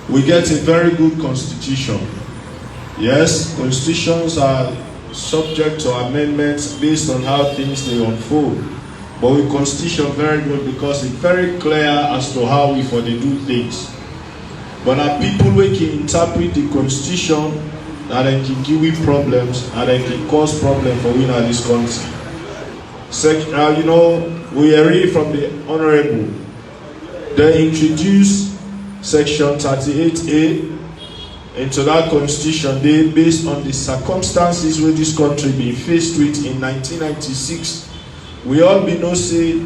we get a very good constitution. Yes, constitutions are subject to amendments based on how things they unfold. But with constitution very good because it's very clear as to how we for they do things. But now people who can interpret the constitution that they can give you problems and they can cause problems for winning this country. We are reading from the Honorable. They introduced Section 38A into that constitution day based on the circumstances where this country been faced with in 1996. We all be know say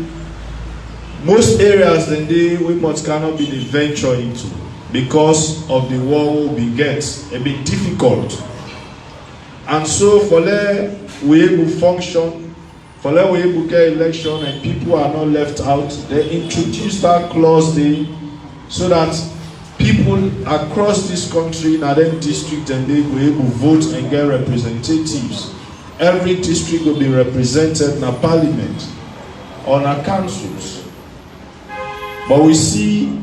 most areas then we must cannot be the venture into because of the war we get a bit difficult. And so for let we able function, for let we able get election and people are not left out, they introduce that clause there so that people across this country in them district and they will able vote and get representatives. Every district will be represented in a parliament or in a councils. But we see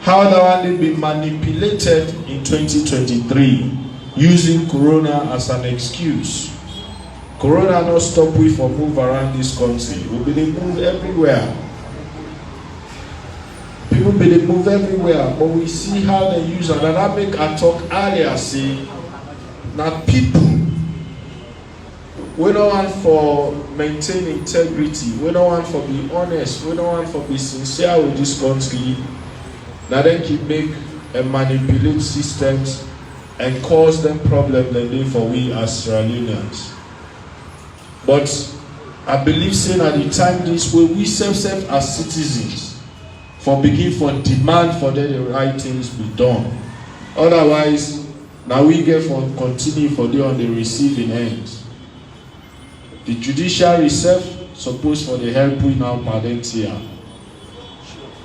how that one been manipulated in 2023 using Corona as an excuse. Corona not stop we from move around this country. We been move everywhere. People been move everywhere, but we see how they use it. And I make a talk earlier say now people we don't want for maintain integrity, we don't want for be honest, we don't want for be sincere with this country. Now then keep make and manipulate systems and cause them problems that they for we as Sierra Leoneans. But I believe saying at the time this way we self as citizens for begin for demand for the right things be done. Otherwise, now we get for continue for the on the receiving end. The judiciary self supposed for the help we now Padentia.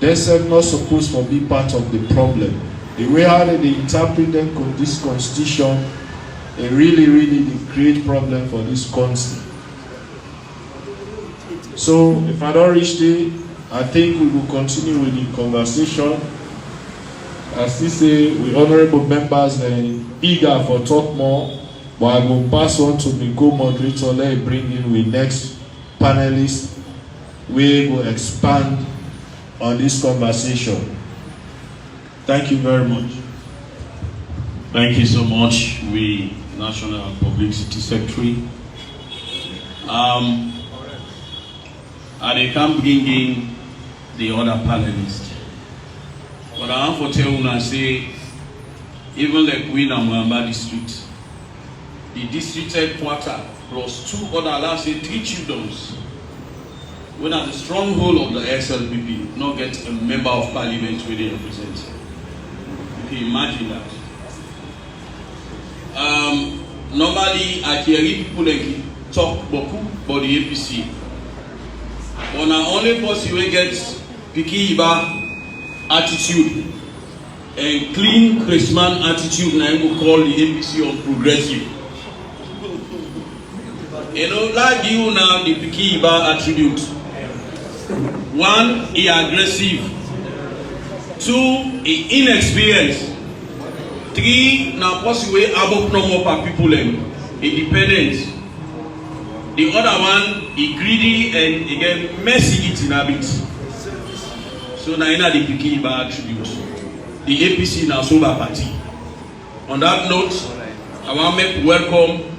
They self not supposed for be part of the problem. The way how they interpret them this constitution, it really create problem for this country. So if I don't reach there, I think we will continue with the conversation. As we say, we honorable members and eager for talk more, but I will pass on to the co-moderator. Let me bring in with next panelist. We will expand on this conversation. Thank you very much. Thank you so much. We National Publicity Secretary. And they can bring in the other panelists. But I want to tell you and say, even like we in Amwamba district, the district headquarters plus 2 other, let's say 3 chiefdoms, when at the stronghold of the SLPP, not get a member of parliament where they represent. You can imagine that. Normally, I hear people like talk about the APC. But now only person we get picky attitude and clean Christmas attitude now we call the APC on progressive. You know, like you now the picky attribute. 1, he aggressive. 2, he inexperienced. 3, now possibly above normal people independent. The other one, he greedy and again messy eating habit. So now the picky attribute. The APC now sober party. On that note, I want to welcome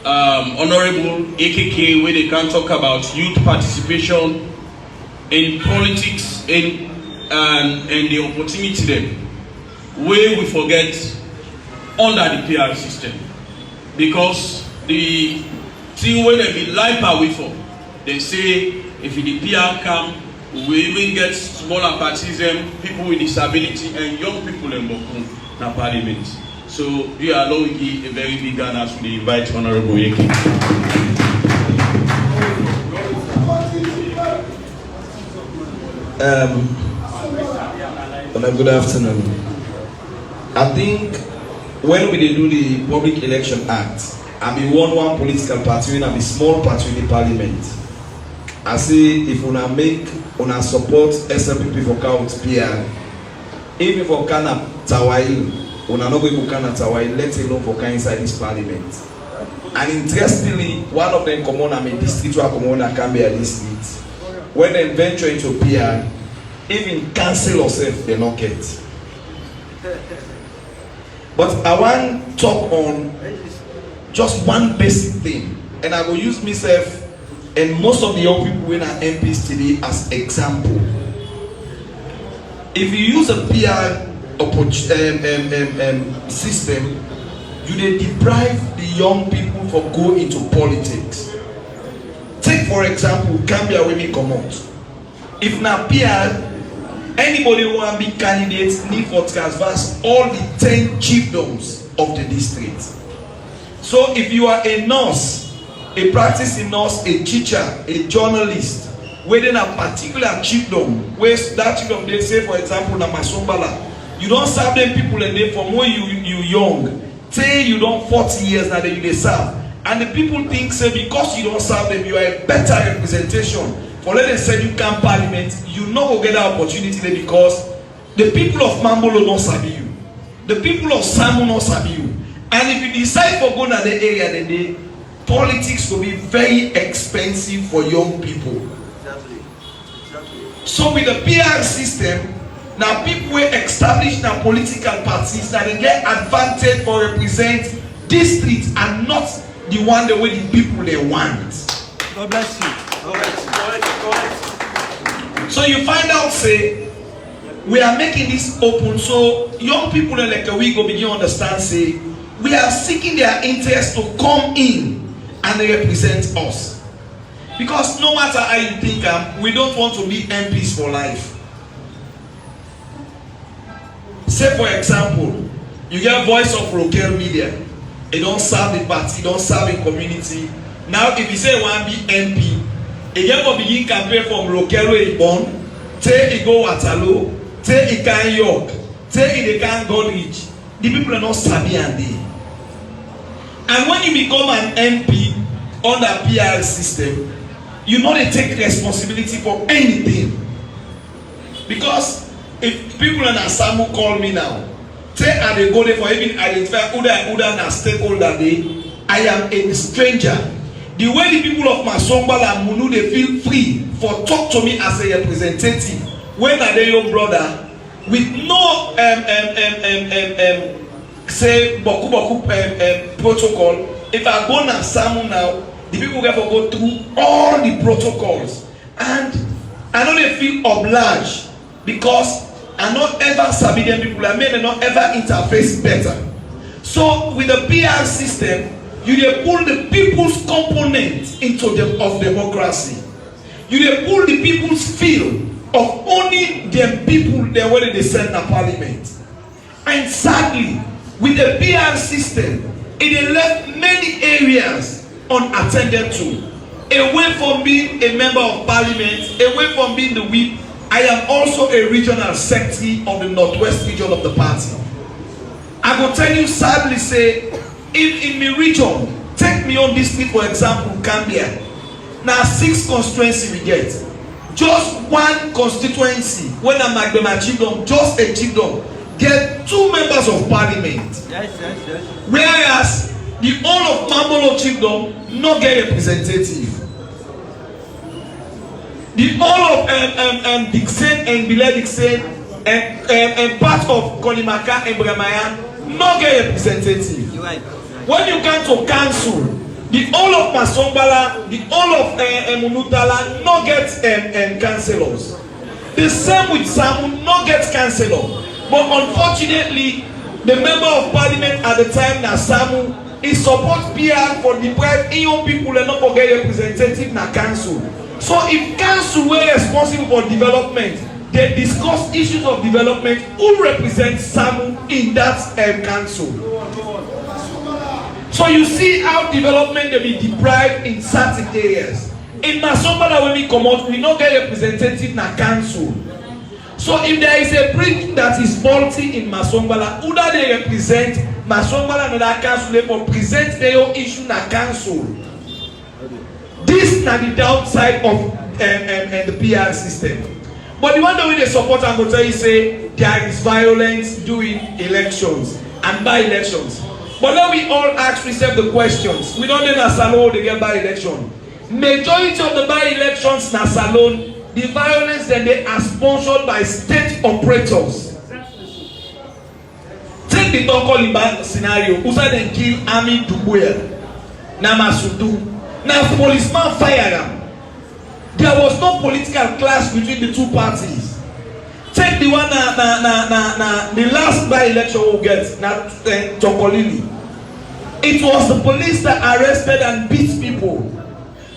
Honorable AKK where they can talk about youth participation in politics and the opportunity them where we forget under the PR system, because the thing when they be life away from, they say if the PR come, we even get smaller parties, people with disability and young people in the parliament. So we are allowing a very big honor to invite Honorable Yeki. Good afternoon. I think when we do the Public Election Act, I be one political party and be small party in the parliament. I say if una make una support SLPP for count PR, even for Kana Tawai, una no go to Kana Tawai, let alone for Kana inside this parliament. And interestingly, one of them come on and a district come on and can be at this seat. When they venture into PR, even cancel yourself, they not get. But I want to talk on just one basic thing, and I will use myself and most of the young people in our MPs today as example. If you use a PR system, you dey deprive the young people from go into politics. Take for example, Gambia women come out. If na PR, anybody who want to be candidates need for transverse all the 10 chiefdoms of the district. So if you are a nurse, a practicing nurse, a teacher, a journalist, within a particular chiefdom, where that chiefdom they say for example na Masombala, you don't serve them people and they from when you young, say you don't 40 years now that you they serve. And the people think say because you don't serve them, you are a better representation. For let them say you can parliament, you no go get that opportunity there because The people of Mambolo no sabi you. The people of Samu no sabi you. And if you decide for going to the area, then the politics will be very expensive for young people. Exactly. So with the PR system, now people will establish now political parties that they get advantage for represent districts and not the one the way the people they want. God bless you. God bless you. Correct. So you find out, say, we are making this open so young people in like a week will begin to understand, say, we are seeking their interest to come in and represent us. Because no matter how you think, we don't want to be MPs for life. Say for example, you get voice of local media. It don't serve the party, don't serve the community. Now if you say one be MP, it get to begin campaign from local where he born, take it go Waterloo, take it can York, take it can Goldrich. The people are not sabi and they. And when you become an MP under PR system, you know they take responsibility for anything. Because if people in Asamu call me now, say and they go there for even identify who na stakeholder they, I am a stranger. The way the people of Masombala and Munu they feel free for talk to me as a representative when are they your brother with no say boku protocol. If I go na Samu now, the people get to go through all the protocols, and I know they feel obliged because I not ever sabi them people. I may not ever interface better. So with the PR system, you dey pull the people's component into of democracy. You dey pull the people's feel of only them people they when they send a parliament. And sadly, with the PR system, it left many areas unattended to. Away from being a member of parliament, away from being the whip, I am also a regional secretary of the Northwest region of the party. I will tell you sadly, say, if in my region, take me on district for example, Gambia. Now 6 constituency we get. Just one constituency, when I'm like them chiefdom, just a chiefdom, get 2 members of parliament. Yes. Whereas the whole of Mambolo chiefdom not get representative. The whole of Dixon and Bile Dixon and part of Kolimaka and Bramayan not get representative. Right. When you come to council, the whole of Masombala, the whole of Munutala not get councillors. The same with Samu not get councillor. But unfortunately, the member of parliament at the time na Samu is support PR for deprived young people and not forget representative na council. So if council were responsible for development, they discuss issues of development, who represents Samu in that council. So you see how development will be deprived in certain areas. In Masombala when we come out, we don't get representative na council. So if there is a bridge that is faulty in Masombala, who do they represent? Masombala and that council, they will present their issue na council. This is the downside of the PR system. But the one that we support and go tell you say there is violence during elections and by-elections. But then we all ask ourselves the questions. We don't know na salon they get by-election. Majority of the by-elections na salon, the violence then they are sponsored by state operators. Take the Tonko scenario. Usa then kill Ami Dubuya, Namasudu. Now policeman fired them. There was no political clash between the two parties. Take the one the last by-election we'll get, not Tokolili. It was the police that arrested and beat people.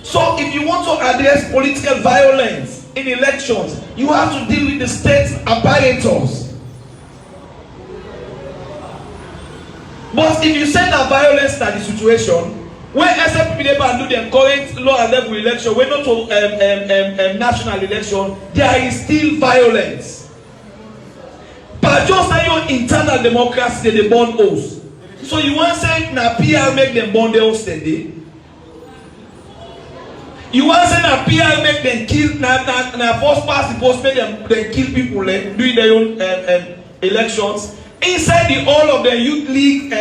So if you want to address political violence in elections, you have to deal with the state apparatus. But if you send a violence to the situation, when SFP do their current law and level election, when not to national election, there is still violence. But just like your internal democracy, they burn hosts. So you want to say na PR make them burn the hosts today? You want to say na PR make them kill na first past the post make them kill people doing their own elections inside the all of the youth league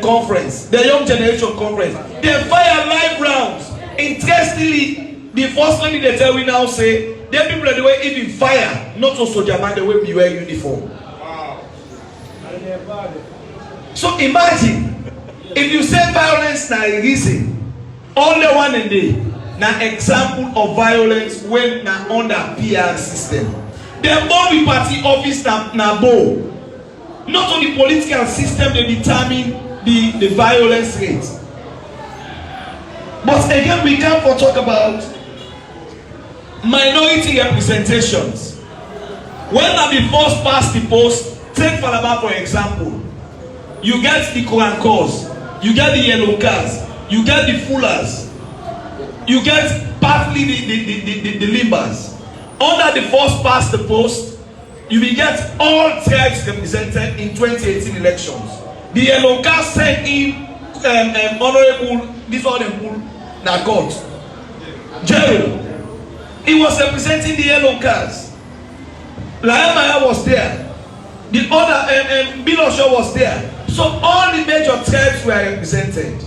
conference, the young generation conference. They fire live rounds. Interestingly, the first thing they tell we now say, them people are the way even fire, not so soldier man the way we wear uniform. Wow. So imagine if you say violence na a reason, only one a day. Now example of violence when na under PR system. They born with party office na bow. Not on the political system they determine the violence rate. But again, we can't talk about minority representations. When I be first past the post, take Falaba for example. You get the Quran cause, you get the yellow cars, you get the fullers, you get partly the limbers. Under the first past the post, you will get all tribes represented in 2018 elections. The yellow cars sent in honorable this one na God. Jerry, he was representing the yellow cars. Laemaya was there. The other Bilosho was there. So all the major tribes were represented.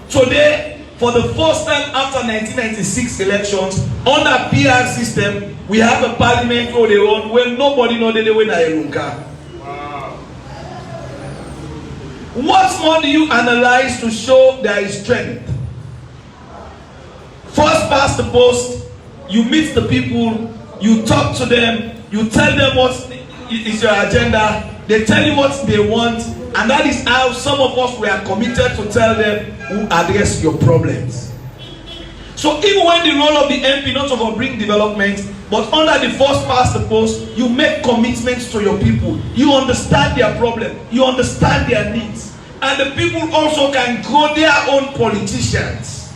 Today, for the first time after 1996 elections, under PR system, we have a parliament for the run where nobody knows the way na Elunka. Wow. What more do you analyze to show there is strength? First past the post, you meet the people, you talk to them, you tell them what is your agenda, they tell you what they want, and that is how some of us were committed to tell them who address your problems. So even when the role of the MP not to bring development, but under the first past the post, you make commitments to your people. You understand their problem, you understand their needs, and the people also can grow their own politicians.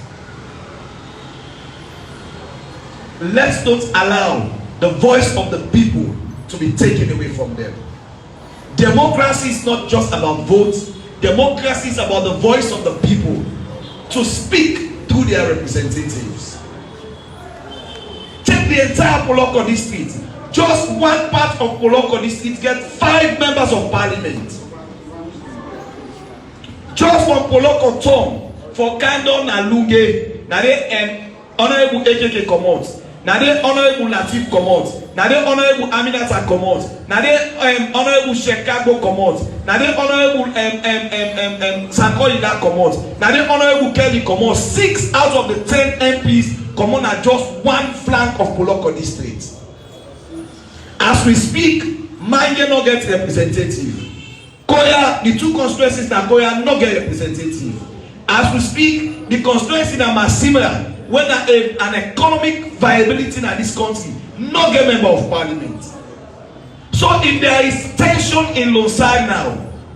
Let's not allow the voice of the people to be taken away from them. Democracy is not just about votes. Democracy is about the voice of the people to speak through their representatives. Take the entire Poloko district. Just one part of Poloko district get 5 members of parliament. Just from Poloko Tom, for Kando na Lunge, na they Honorable AKK comot. Now they Honorable Latif comot. Now they Honorable Aminata comot. Now they Honorable Chicago comot. Now they Honorable Sankoida comot. Now they Honorable Kelly comot. 6 out of the 10 MPs comot na just one flank of Poloko district. As we speak, Mange no get representative. Koya, the 2 constituencies na Koya no get representative. As we speak, the constituency na Masimra, when an economic viability in this country, no get member of parliament. So if there is tension in Losai now,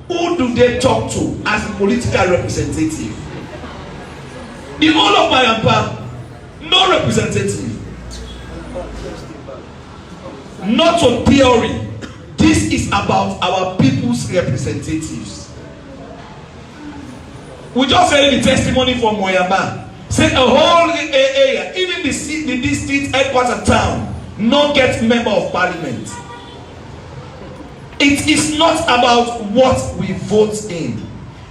who do they talk to as a political representative? The whole of Mayampa, no representative. Not on theory. This is about our people's representatives. We just heard the testimony from Moyamba. Say a whole area, even the district headquarters town, not get member of parliament. It is not about what we vote in.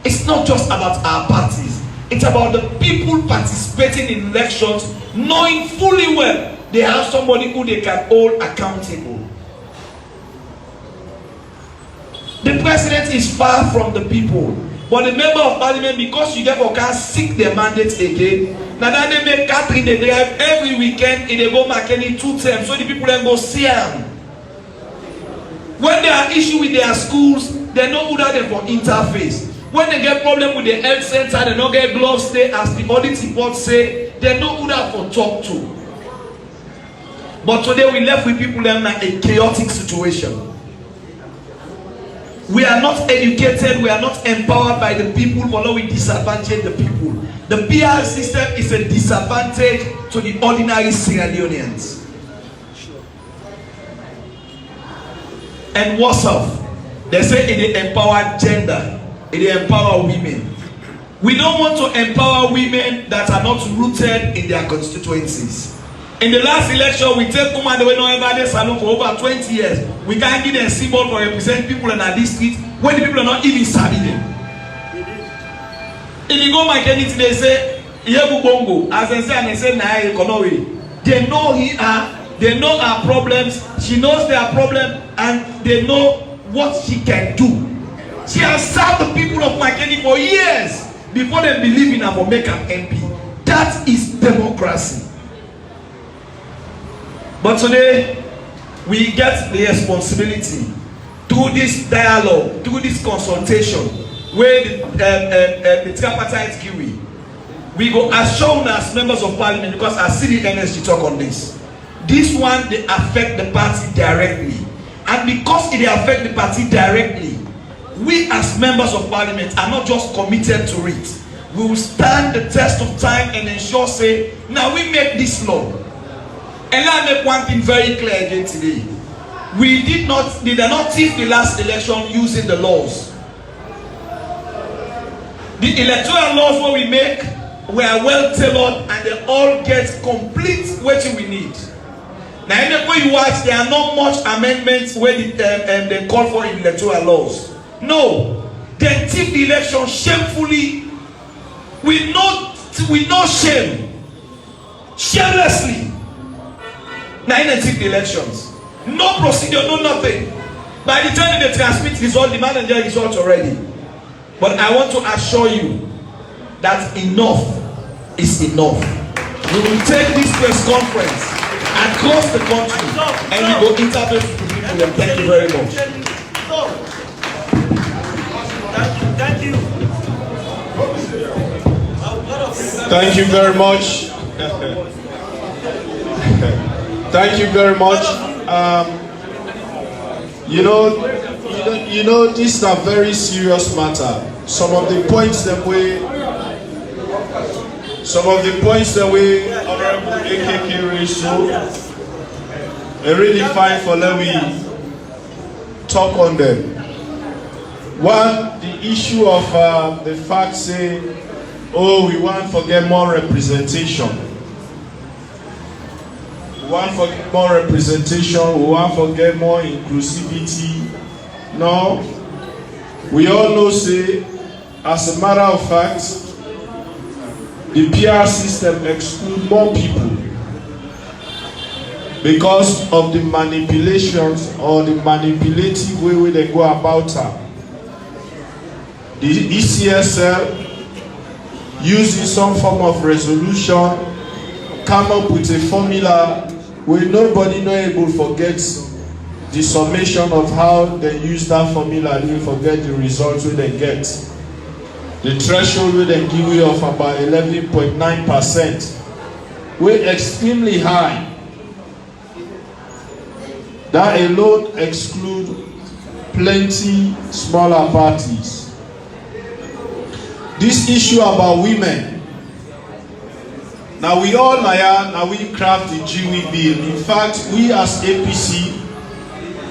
It's not just about our parties. It's about the people participating in elections, knowing fully well they have somebody who they can hold accountable. The president is far from the people. But the member of parliament, because you therefore can't seek their mandate again, now that they make Catherine they drive every weekend and they go McKinney 2 times so the people then go see them. When they have issue with their schools, they know who that for interface. When they get problem with the health center, they don't get gloves there, as the audit report say, they know who that for talk to. But today we left with people in a chaotic situation. We are not educated, we are not empowered by the people, but we disadvantage the people. The PR system is a disadvantage to the ordinary Sierra Leoneans. And what's up? They say it empower gender, it empower women. We don't want to empower women that are not rooted in their constituencies. In the last election, we take women that were not ever there salon for over 20 years. We can't give them a symbol for represent people in our district when the people are not even serving them. If you go my Kenny today, say, Yebu Bongo, as they say, and they say, nah, they know they know our problems, she knows their problem, and they know what she can do. She has served the people of Makeni for years before they believe in her for make her MP. That is democracy. But today, we get the responsibility through this dialogue, through this consultation, where the tripartite Kiwi, we go as shown as members of parliament, because I see the energy talk on this. This one, they affect the party directly. And because it affects the party directly, we as members of parliament are not just committed to it. We will stand the test of time and ensure, say, now we make this law. And let me make one thing very clear again today. We did not thief the last election using the laws. The electoral laws what we make were well tailored and they all get complete what we need. Now, when you watch, there are not much amendments where they call for electoral laws. No, they thief the election shamefully, with no shame, shamelessly. Now, they thief the elections. No procedure, no nothing. By the time they transmit result, the man and their results already. But I want to assure you that enough is enough. We will take this press conference across the country and we go interview with people. And thank you very much. Thank you very much. Thank you very much. You know, this is a very serious matter. Some of the points that we Honorable AKK raised, so really fine for let me talk on them. One, the issue of the fact say, oh, we want to get more representation. We want to get more representation. We want to get more inclusivity. No, we all know, say, as a matter of fact, the PR system excludes more people because of the manipulations or the manipulative way they go about it. The ECSL uses some form of resolution, come up with a formula where nobody no able forget the summation of how they use that formula, they forget the results where they get. The threshold where they give you of about 11.9%, were extremely high. That alone exclude plenty smaller parties. This issue about women, now we all now we craft the GW bill. In fact, we as APC,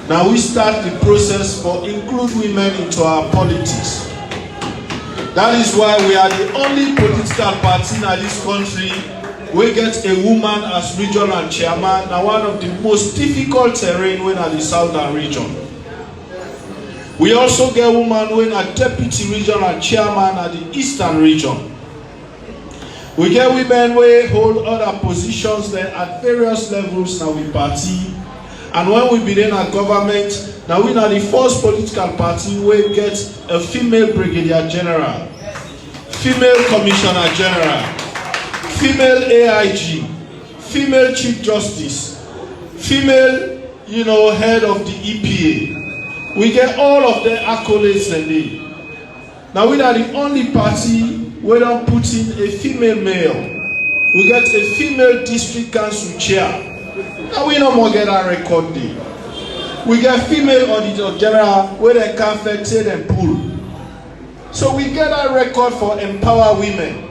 now we start the process for include women into our politics. That is why we are the only political party in this country we get a woman as regional chairman. Now one of the most difficult terrain when at the southern region. We also get women when a deputy regional chairman at the eastern region. We get women who hold other positions there at various levels now we party. And when we begin our government, now we are the first political party where we get a female brigadier general, female commissioner general, female AIG, female chief justice, female, head of the EPA. We get all of the accolades and they. Now we are the only party where don't put in a female mayor. We get a female district council chair. Now we no more get our record day. We get female auditor general where they can flex it and pull. So we get our record for empower women.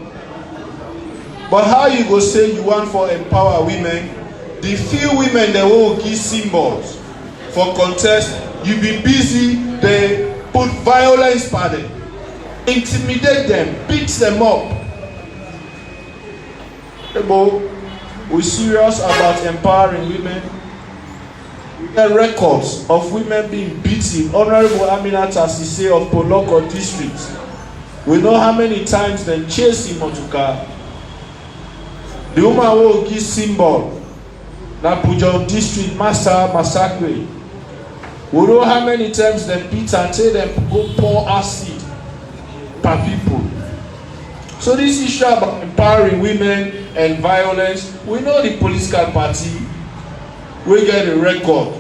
But how you go say you want for empower women? The few women that will give symbols for contest, you be busy, they put violence by them. intimidate them, beat them up. We're serious about empowering women. We get records of women being beaten. Honorable Aminat Asise of Poloko district. We know how many times they chase him to car. The woman will give symbol. Na Pujon district massacre. We know how many times they beat and tell them go pour acid per people. So this issue about empowering women and violence, we know the political party will get a record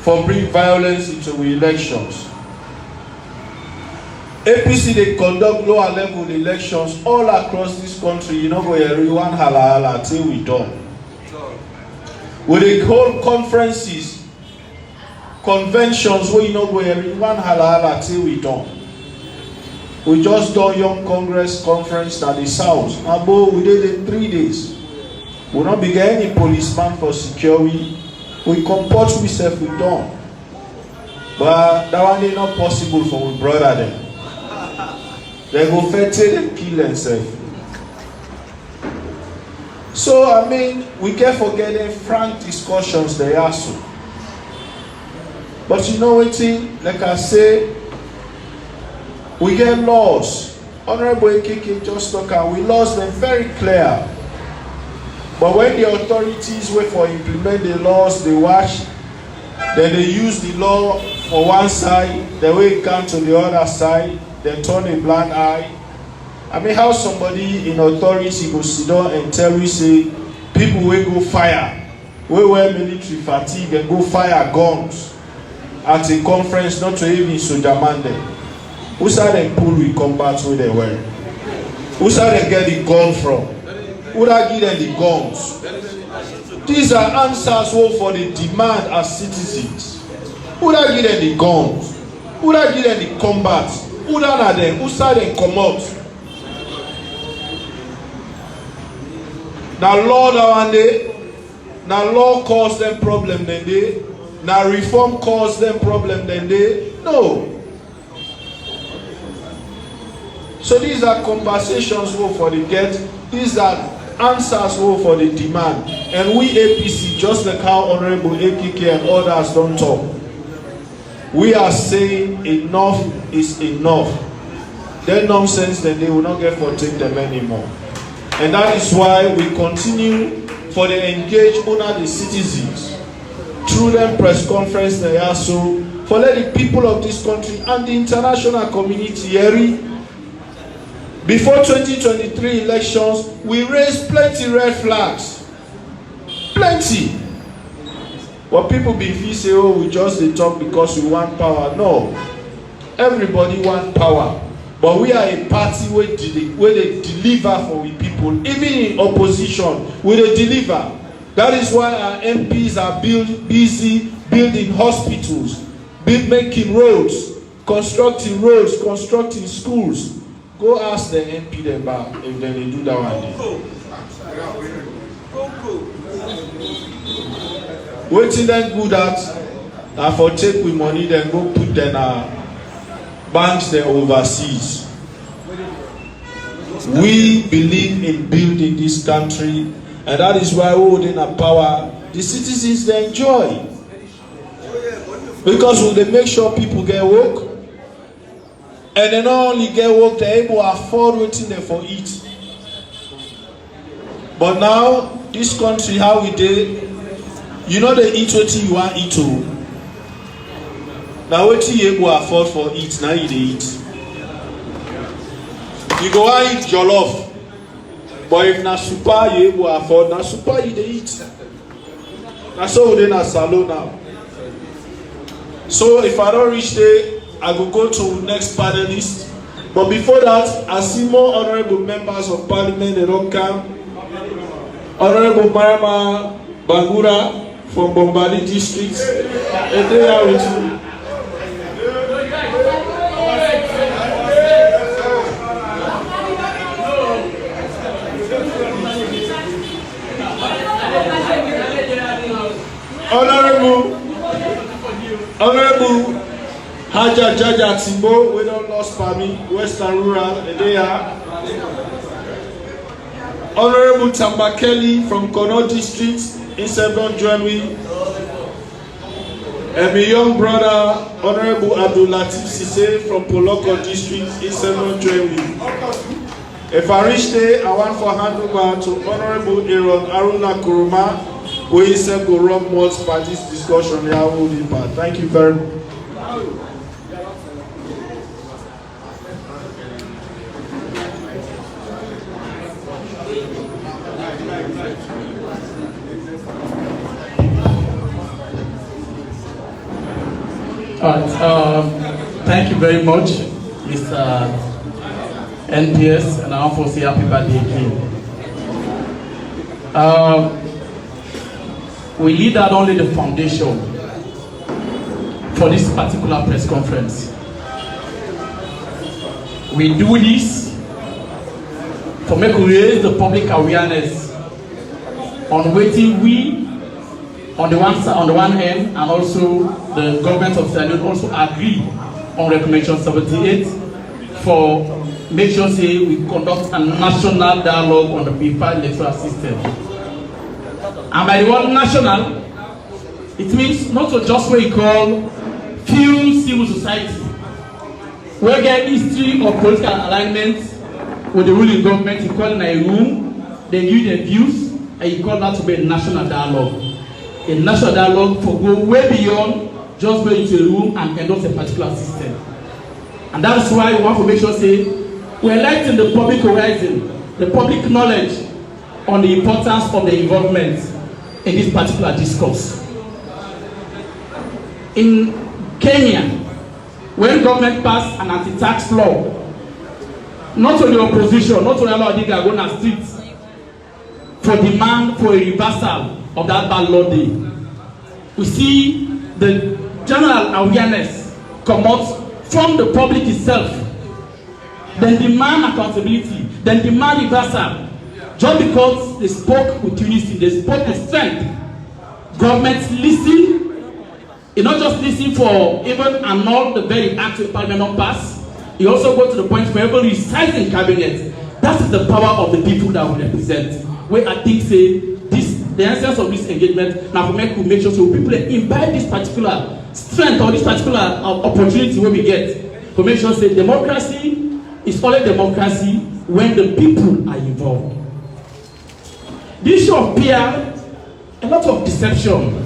for bringing violence into the elections. APC, they conduct lower level elections all across this country. You know, where everyone hala till we done. We they hold conferences, conventions where you know where everyone hala till we done. We just done Young Congress conference at the South. Abo, we did it in 3 days. We not be get any policeman for security. We comport ourselves with done. But that one is not possible for we brother them. They go fete and kill themselves. So I mean, we can't forget the frank discussions they are so. But you know what thing? Like I say, we get laws. Honorable AKK just talk and we laws them very clear. But when the authorities wait for implement the laws, they watch, then they use the law for one side, then we come to the other side, they turn a blind eye. I mean, how somebody in authority go sit down and tell you say people will go fire, we wear military fatigue and go fire guns at a conference, not to even soldier man them. Who said them pull we combat where they were? Who said they get the gun from? Who that give them the guns? These are answers for the demand as citizens. Who that give them the guns? Who that give them the combat? Who that are them? Who said them come out? Now law that one day, now law cause them problem then they, now reform cause them problem then they. No. So these are conversations for the get. These are answers for the demand. And we APC, just like how Honorable AKK and others don't talk, we are saying enough is enough. That nonsense, then they will not get for take them anymore. And that is why we continue for the engage under the citizens through them press conference they are so for let the people of this country and the international community hear. Before 2023 elections, we raised plenty red flags. Plenty. But people before say, oh, we just they talk because we want power. No. Everybody want power. But we are a party where they deliver for we people. Even in opposition, where they deliver. That is why our MPs are busy building hospitals, making roads, constructing schools. Go ask the MP them back if they do that one. Waiting them good at for take with money, then go put them banks there overseas. We believe in building this country, and that is why we holding our power. The citizens they enjoy. Because when they make sure people get work, and they not only get work, they're able to afford waiting there for it. But now, this country, how we did, you know they eat what you want to eat too. Now what you able to afford for it, now you eat. You go and eat jollof. But if na super you able to afford, na super you eat. Now so we na salon now. So if I don't reach there, I will go to next panelist. But before that, I see more honorable members of parliament they don't come. Honorable Marama Bangura from Bombali district. And they are with you. Honorable Haja Jaja Timbo, we don't lost Pami, Western Rural, they are. Honorable Tamba Kelly from Kono District, in Sevon Joinwe. And my young brother, Honorable Abdul Latif Sise from Poloko District, in Sevon Joinwe. If I reach there, I want for hand over to Honorable Aaron Aruna Kuruma, who is going to run more for this discussion. Thank you very much. Thank you very much, Mr. NPS, and I want to say happy birthday again. We laid out only the foundation for this particular press conference. We do this to make raise the public awareness on waiting we on the one hand, and also the government of Sierra Leone also agree on recommendation 78 for make sure say we conduct a national dialogue on the preferred electoral system. And by the word national, it means not to just what you call few civil society. We get history of political alignment with the ruling government. You call in a room, they give their views, and you call that to be a national dialogue. A national dialogue for go way beyond just going into a room and endorse a particular system. And that's why we want to make sure say we're enlightening the public horizon, the public knowledge on the importance of the involvement in this particular discourse. In Kenya, when government passed an anti-tax law, not only opposition, not only Odiga go on the streets for demand for a reversal of that bad law day. We see the general awareness come out from the public itself. Then demand accountability, then demand reversal. Just because they spoke with unity, they spoke with strength. Governments listen. It not just listen for even annul the very act of parliament not pass. It also go to the point where every resides in cabinet. That is the power of the people that we represent. Where I think say the essence of this engagement now make sure so people imbibe this particular strength or this particular opportunity where we get to make sure say democracy is only democracy when the people are involved. The issue of PR, a lot of deception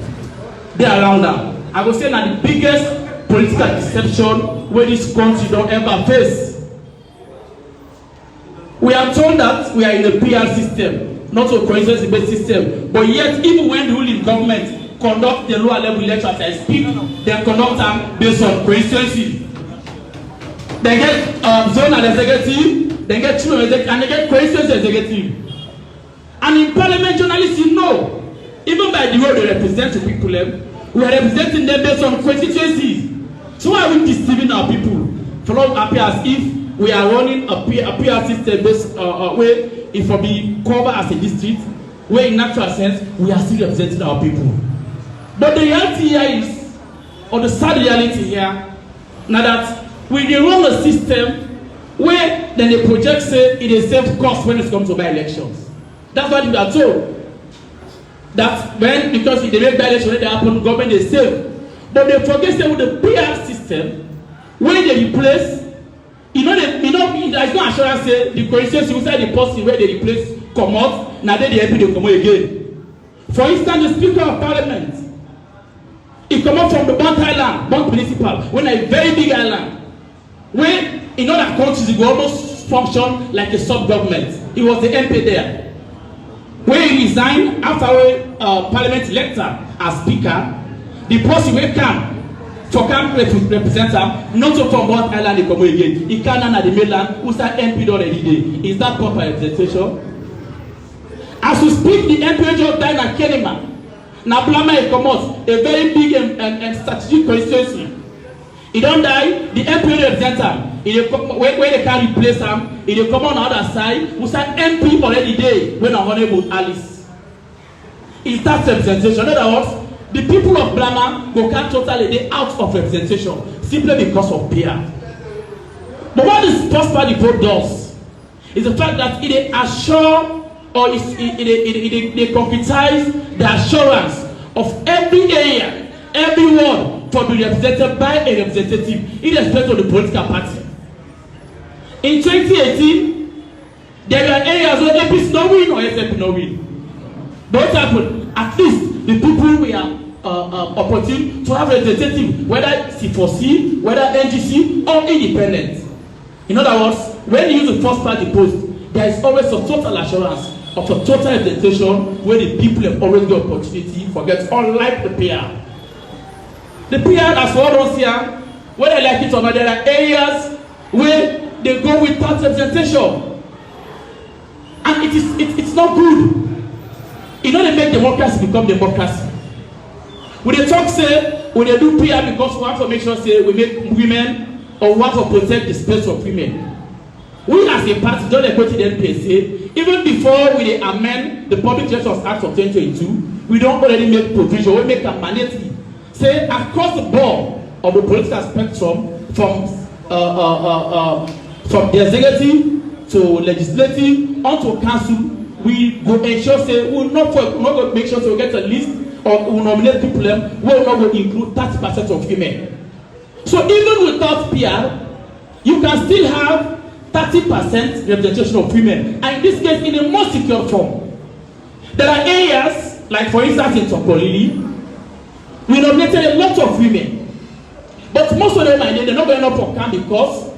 they around now. I would say that the biggest political deception where this country don't ever face. We are told that we are in a PR system, not a coincidence-based system, but yet even when the ruling government conduct the lower level elections as I speak, they conduct them based on coincidences. They get zonal executive, they get chief executive, and they get coincidence executive. And in parliament, journalists know, even by the way they represent the people, we are representing them based on constituencies. So why are we deceiving our people? For all appear as if we are running a PR system based where it will be covered as a district, where in natural sense we are still representing our people. But the reality here is, or the sad reality here, now that we run a system where then the project say it is safe cost when it comes to by-elections. That's what we are told. That when, because if they make by-election, when they happen, government is safe. But they forget that with the PR system, when they replace, there's no assurance say the constituency inside the policy where they replace come out, now they help you come out again. For instance, the Speaker of Parliament, he come out from the Bond Island, Bond Municipal, when a very big island, where in other countries it will almost function like a sub-government. He was the MP there. When he resigned after Parliament elected as Speaker, the policy will come for camp representative, not so from one island they come again. He can't at the mainland, who start MP already there. Is that proper representation? As we speak, the MP just died at Kenema. Now Blama is come out, a very big and strategic constituency. He don't die, the MP representative, where they can replace him, he will come on the other side, who start MP already there when Honorable Alice. Is that representation? In other words, the people of Brahma go come totally dey out of representation simply because of PR. But what this first party vote does is the fact that it assure or it concretize the assurance of every area, every ward to be represented by a representative irrespective of the political party. In 2018, there were areas where APC no win or SFP no win. But what happened? At least the people were opportune to have representative, whether C4C, whether NGC or independent. In other words, when you use the first party post, there is always a total assurance of a total representation where the people have always the opportunity to get, unlike the PR. The PR, as well as here, whether they like it or not, there are areas where they go without representation. And it's not good. You know, they make democracy become democracy. When they talk, say, when they do PR because we want to make sure, say, we make women or we want to protect the space of women. We as a party don't equate the NPSA, even before we amend the Public Relations Act of 2022, we don't already make provision, we make a mandatory. Say across the board of the political spectrum, from the executive to legislative onto council, we go ensure say we will not go make sure so we get a list or we will nominate people we will not go include 30% of women. So even without PR, you can still have 30% representation of women, and in this case in a more secure form. There are areas, like for instance in Tokolili, we nominated a lot of women, but most of them they're not going up for camp because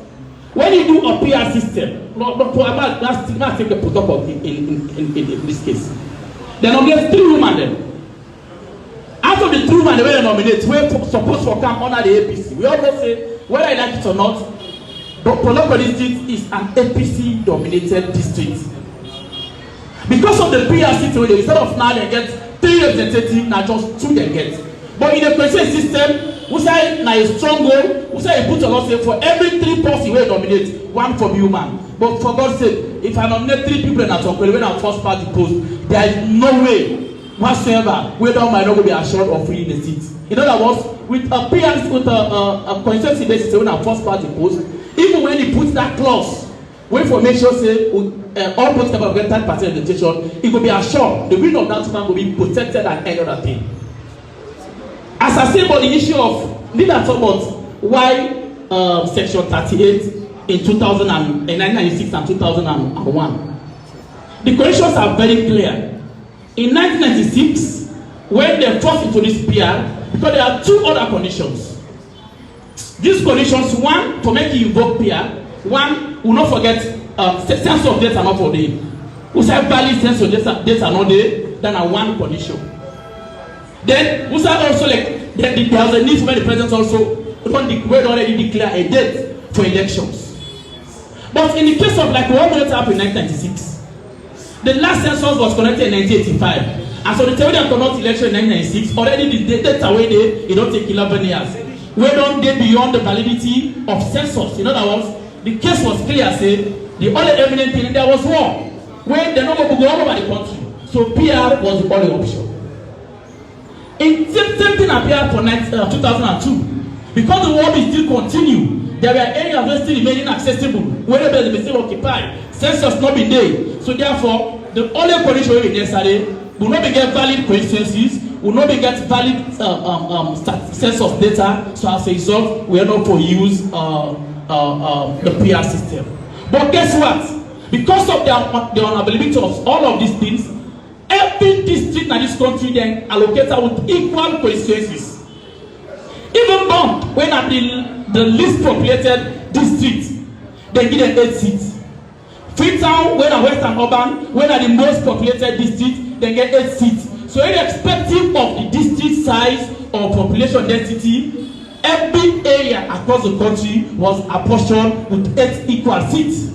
when you do a PR system, let's take a protocol in this case. They nominate 3 women then. Out of the 3 women they were nominated, we're supposed to come under the APC. We always say, whether I like it or not, but Poloko district is an APC dominated district. Because of the PR system, instead of now they get 3 representatives, now just 2 they get. But in the presidential system, we say now a strong goal, we say you put a lot say for every 3 posts you will nominate 1 from human. But for God's sake, if I nominate 3 people in a talk when I first party post, there is no way whatsoever whether might not be assured of free in the seat. In other words, with a PR with a constituency basis when I first party post, even when he puts that clause, when for make sure say all political people get 10% representation, it will be assured the win of that man will be protected and any other thing. As I say about the issue of need to talk about why section 38 in 1996 and 2001. The conditions are very clear. In 1996, when they first introduced PR, because there are 2 other conditions. These conditions, 1, to make you invoke PR, 1, will not forget sense of data not for day. We say valid sense of data not day, then a 1 condition. Then we say also like there was a need for the president also don't already declare a date for elections. But in the case of like what happened in 1996, the last census was conducted in 1985. And so the time they conduct election in 1996, already the data away there, it don't take 11 years. We don't get beyond the validity of census. In other words, the case was clear, say, the only evident thing there was war. When the number would go all over the country. So PR was the only option. In same thing appeared for 2002. Because the war will still continue, there were areas that still remain inaccessible, wherever they may still occupy. Census not be there. So therefore, the only condition we necessary will not be get valid constituencies, will not be get valid census data. So as a result, we are not for use the PR system. But guess what? Because of the unavailability of all of these things, every district in this country then allocated with equal constituencies. Even Bomb, when at the least populated district, they give them 8 seats. Freetown, when at Western Urban, when at the most populated district, they get 8 seats. So irrespective of the district size or population density, every area across the country was apportioned with 8 equal seats.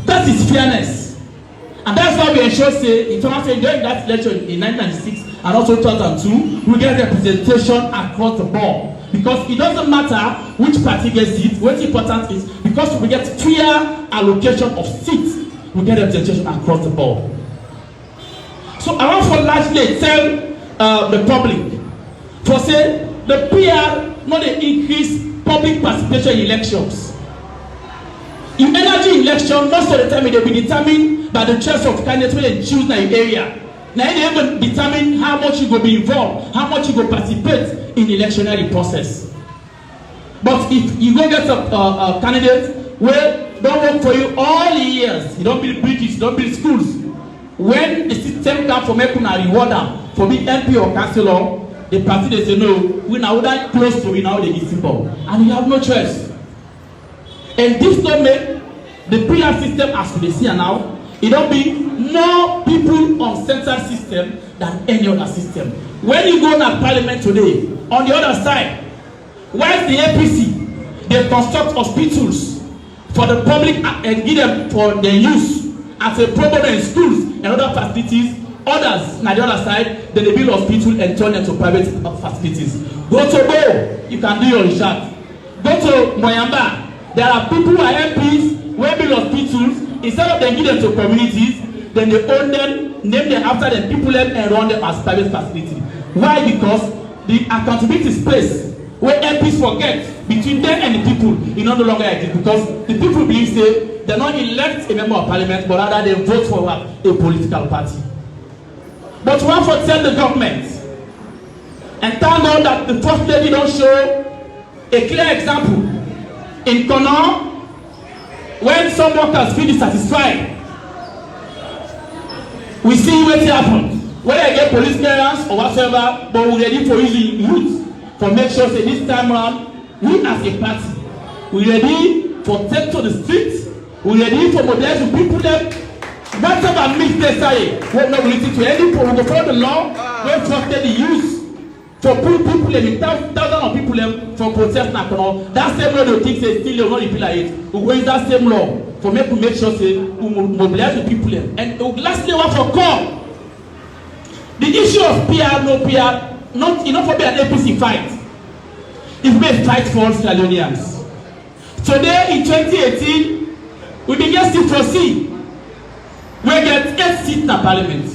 That is fairness. And that's why we ensure say, in terms of during that election in 1996 and also 2002, we get representation across the board. Because it doesn't matter which party gets it, what's important is because we get fair allocation of seats, we get representation across the board. So I want to largely tell the public For say the PR not dey increase public participation in elections. In energy election, most of the time it will be determined by the choice of candidates when they choose na your area. Now they even determine how much you go be involved, how much you go participate in the electionary process. But if you go get a candidate where don't work for you all the years, you don't build bridges, you don't build schools, when the system comes for making a reward for being MP or councillor, the party they say no, we now that close to we now they give people, and you have no choice. And this don't make the PR system as we see now. It don't be more people on central system than any other system. When you go to parliament today, on the other side, while the APC, they construct hospitals for the public and give them for their use as a program in schools and other facilities. Others, on the other side, they build hospitals and turn them to private facilities. Go to Bo, you can do your research. Go to Moyamba, there are people who are MPs who build hospitals. Instead of them give them to communities, then they own them, name them after them, people them and run them as private facilities. Why? Because the accountability space where MPs forget between them and the people is no longer exist, because the people believe say they not elect a member of parliament, but rather they vote for a political party. But one for tell the government and thank God that the first lady don't show a clear example in Kono. When some workers feel dissatisfied, we see what happen. Whether I get police clearance or whatsoever, but we're ready for using youth for make sure that this time around, we as a party, we're ready for take to the streets, we're ready for mobilize to people them. Whatever mistakes say, we're not related to any people. We go follow the law, we trusted the youth for people them, thousands of people them for protest na kono. That same law they think say still not repeal it. We go use that same law for make sure say we mobilize the people them. And lastly, what for call the issue of PR no PR, not enough for be an APC fight. It may fight for all Leoneans. Today in 2018, we begin to foresee we get 8 seats in parliament.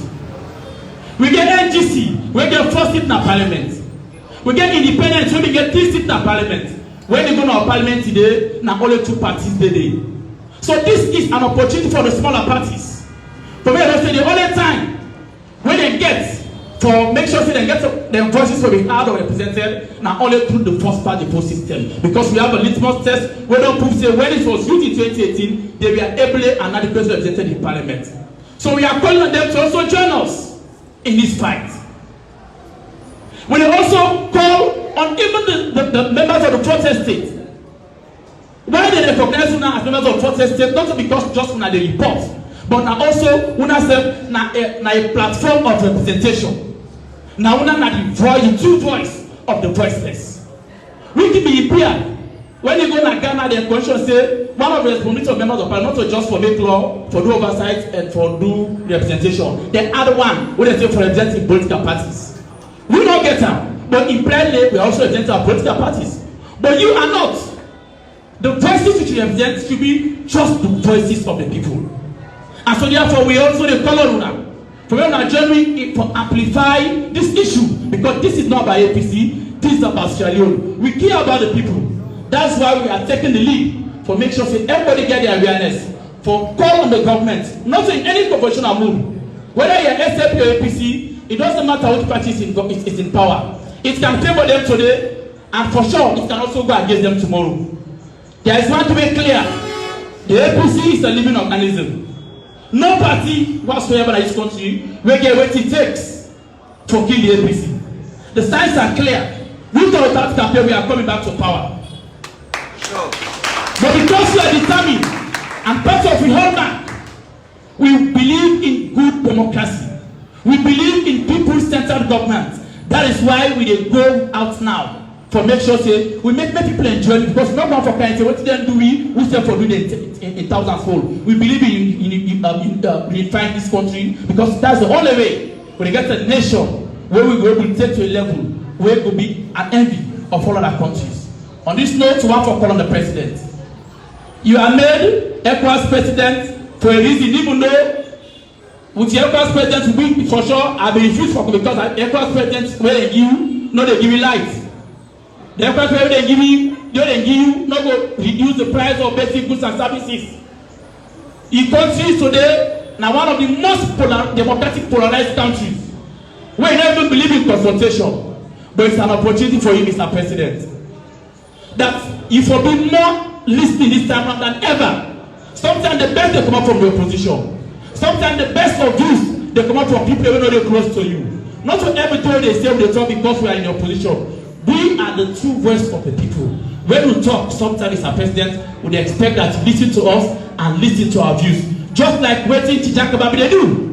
We get NGC, we get 4 seats in parliament. We get independents, we get 3 seats in parliament. When they go to our parliament today, now only 2 parties today. So this is an opportunity for the smaller parties. For me, I say the only time when they get for make sure they get their voices to be heard or represented, now only through the first part, the post system. Because we have a litmus test, we don't prove say when it was used in 2018, they were able and adequately represented in parliament. So we are calling on them to also join us in this fight. We also call on even the members of the fourth estate. Why they recognize una as members of fourth estate, not because just una the report, but now also una serve na a platform of representation. Now una na the true voice of the voiceless. We can be here. When you go to Ghana, the constitution say one of the responsibilities of members of parliament not to just for make law, for do oversight, and for do representation. The other one, what they say for representing political parties. We don't get them, but in plainly we also represent our political parties. But you are not. The voices which you represent should be just the voices of the people. And so therefore we also the call on now. For us journey to amplify this issue, because this is not by APC, this is about Sierra Leone. We care about the people. That's why we are taking the lead for make sure that everybody get their awareness, for call on the government, not in any conventional mood. Whether you're SAP or APC, it doesn't matter which party is in power. It can favor them today, and for sure it can also go against them tomorrow. There is one to be clear. The APC is a living organism. No party whatsoever in this country will get what it takes to kill the APC. The signs are clear. With or without campaign, we are coming back to power. Sure. But because we are determined and part of we hold back, we believe in good democracy. We believe in people-centered government. That is why we go out now for make sure say we make people enjoy it, because not one for kind say what then do we say for doing it in thousandfold. We believe in unifying this country, because that's the only way we get a nation where we go able to take to a level where it will be an envy of all other countries. On this note, one for call on the president. You are made ECOWAS president for a reason, even though with the ECOWAS president we for sure I be refused for, because ECOWAS president where you no dey give you light. The first way they give you, no go reduce the price of basic goods and services. The country today now one of the most democratic polarized countries. We don't even believe in consultation, but it's an opportunity for you, Mr. President, that you will be more listening this time around than ever. Sometimes the best they come out from the opposition. Sometimes the best of views they come out from people who know they're close to you. Not to everything they say they talk because we are in the opposition. We are the true voice of the people. When we talk, sometimes Mr. President, we expect that you listen to us and listen to our views. Just like waiting to talk about they do.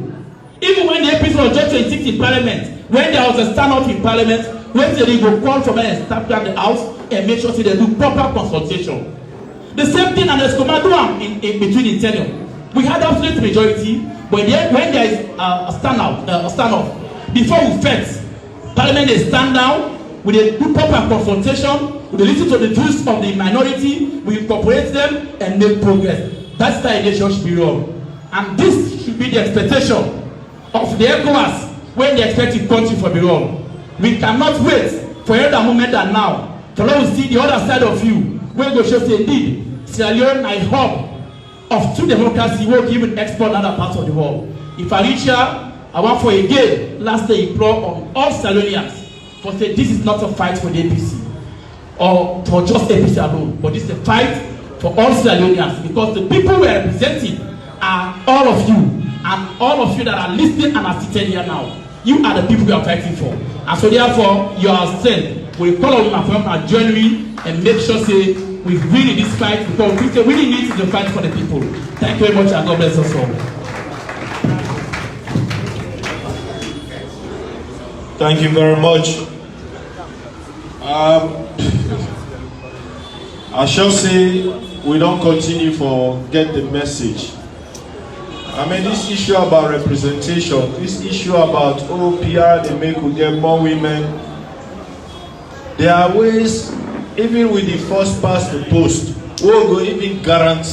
Even when the APC was just 26 in Parliament, when there was a stand-up in Parliament, when they go call for men and start down the house and make sure they do proper consultation. The same thing and as Commando in between in tenure. We had absolute majority, but then when there is a stand-off, before we fight, Parliament they stand down. We do proper consultation, we listen to the views of the minority, we incorporate them and make progress. That's the election should be wrong. And this should be the expectation of the ECOWAS when they expect the country for be wrong. We cannot wait for another moment than now. To let us see the other side of you, where we go show say indeed, Sierra Leone is a hub of true democracy where we even export other parts of the world. If I reach here, I want for again, last day implore on all Sierra Leoneans for say this is not a fight for the APC or for just APC alone, but this is a fight for all Sierra Leoneans because the people we are representing are all of you and all of you that are listening and are seated here now. You are the people we are fighting for. And so therefore, you are strength. We call on my friend and join me and make sure say we win in this fight because we say winning it is a fight for the people. Thank you very much and God bless us all. Thank you very much. I shall say we don't continue for get the message. I mean, this issue about representation, this issue about PR, they make we get more women. There are ways, even with the first past the post, we'll go even guarantee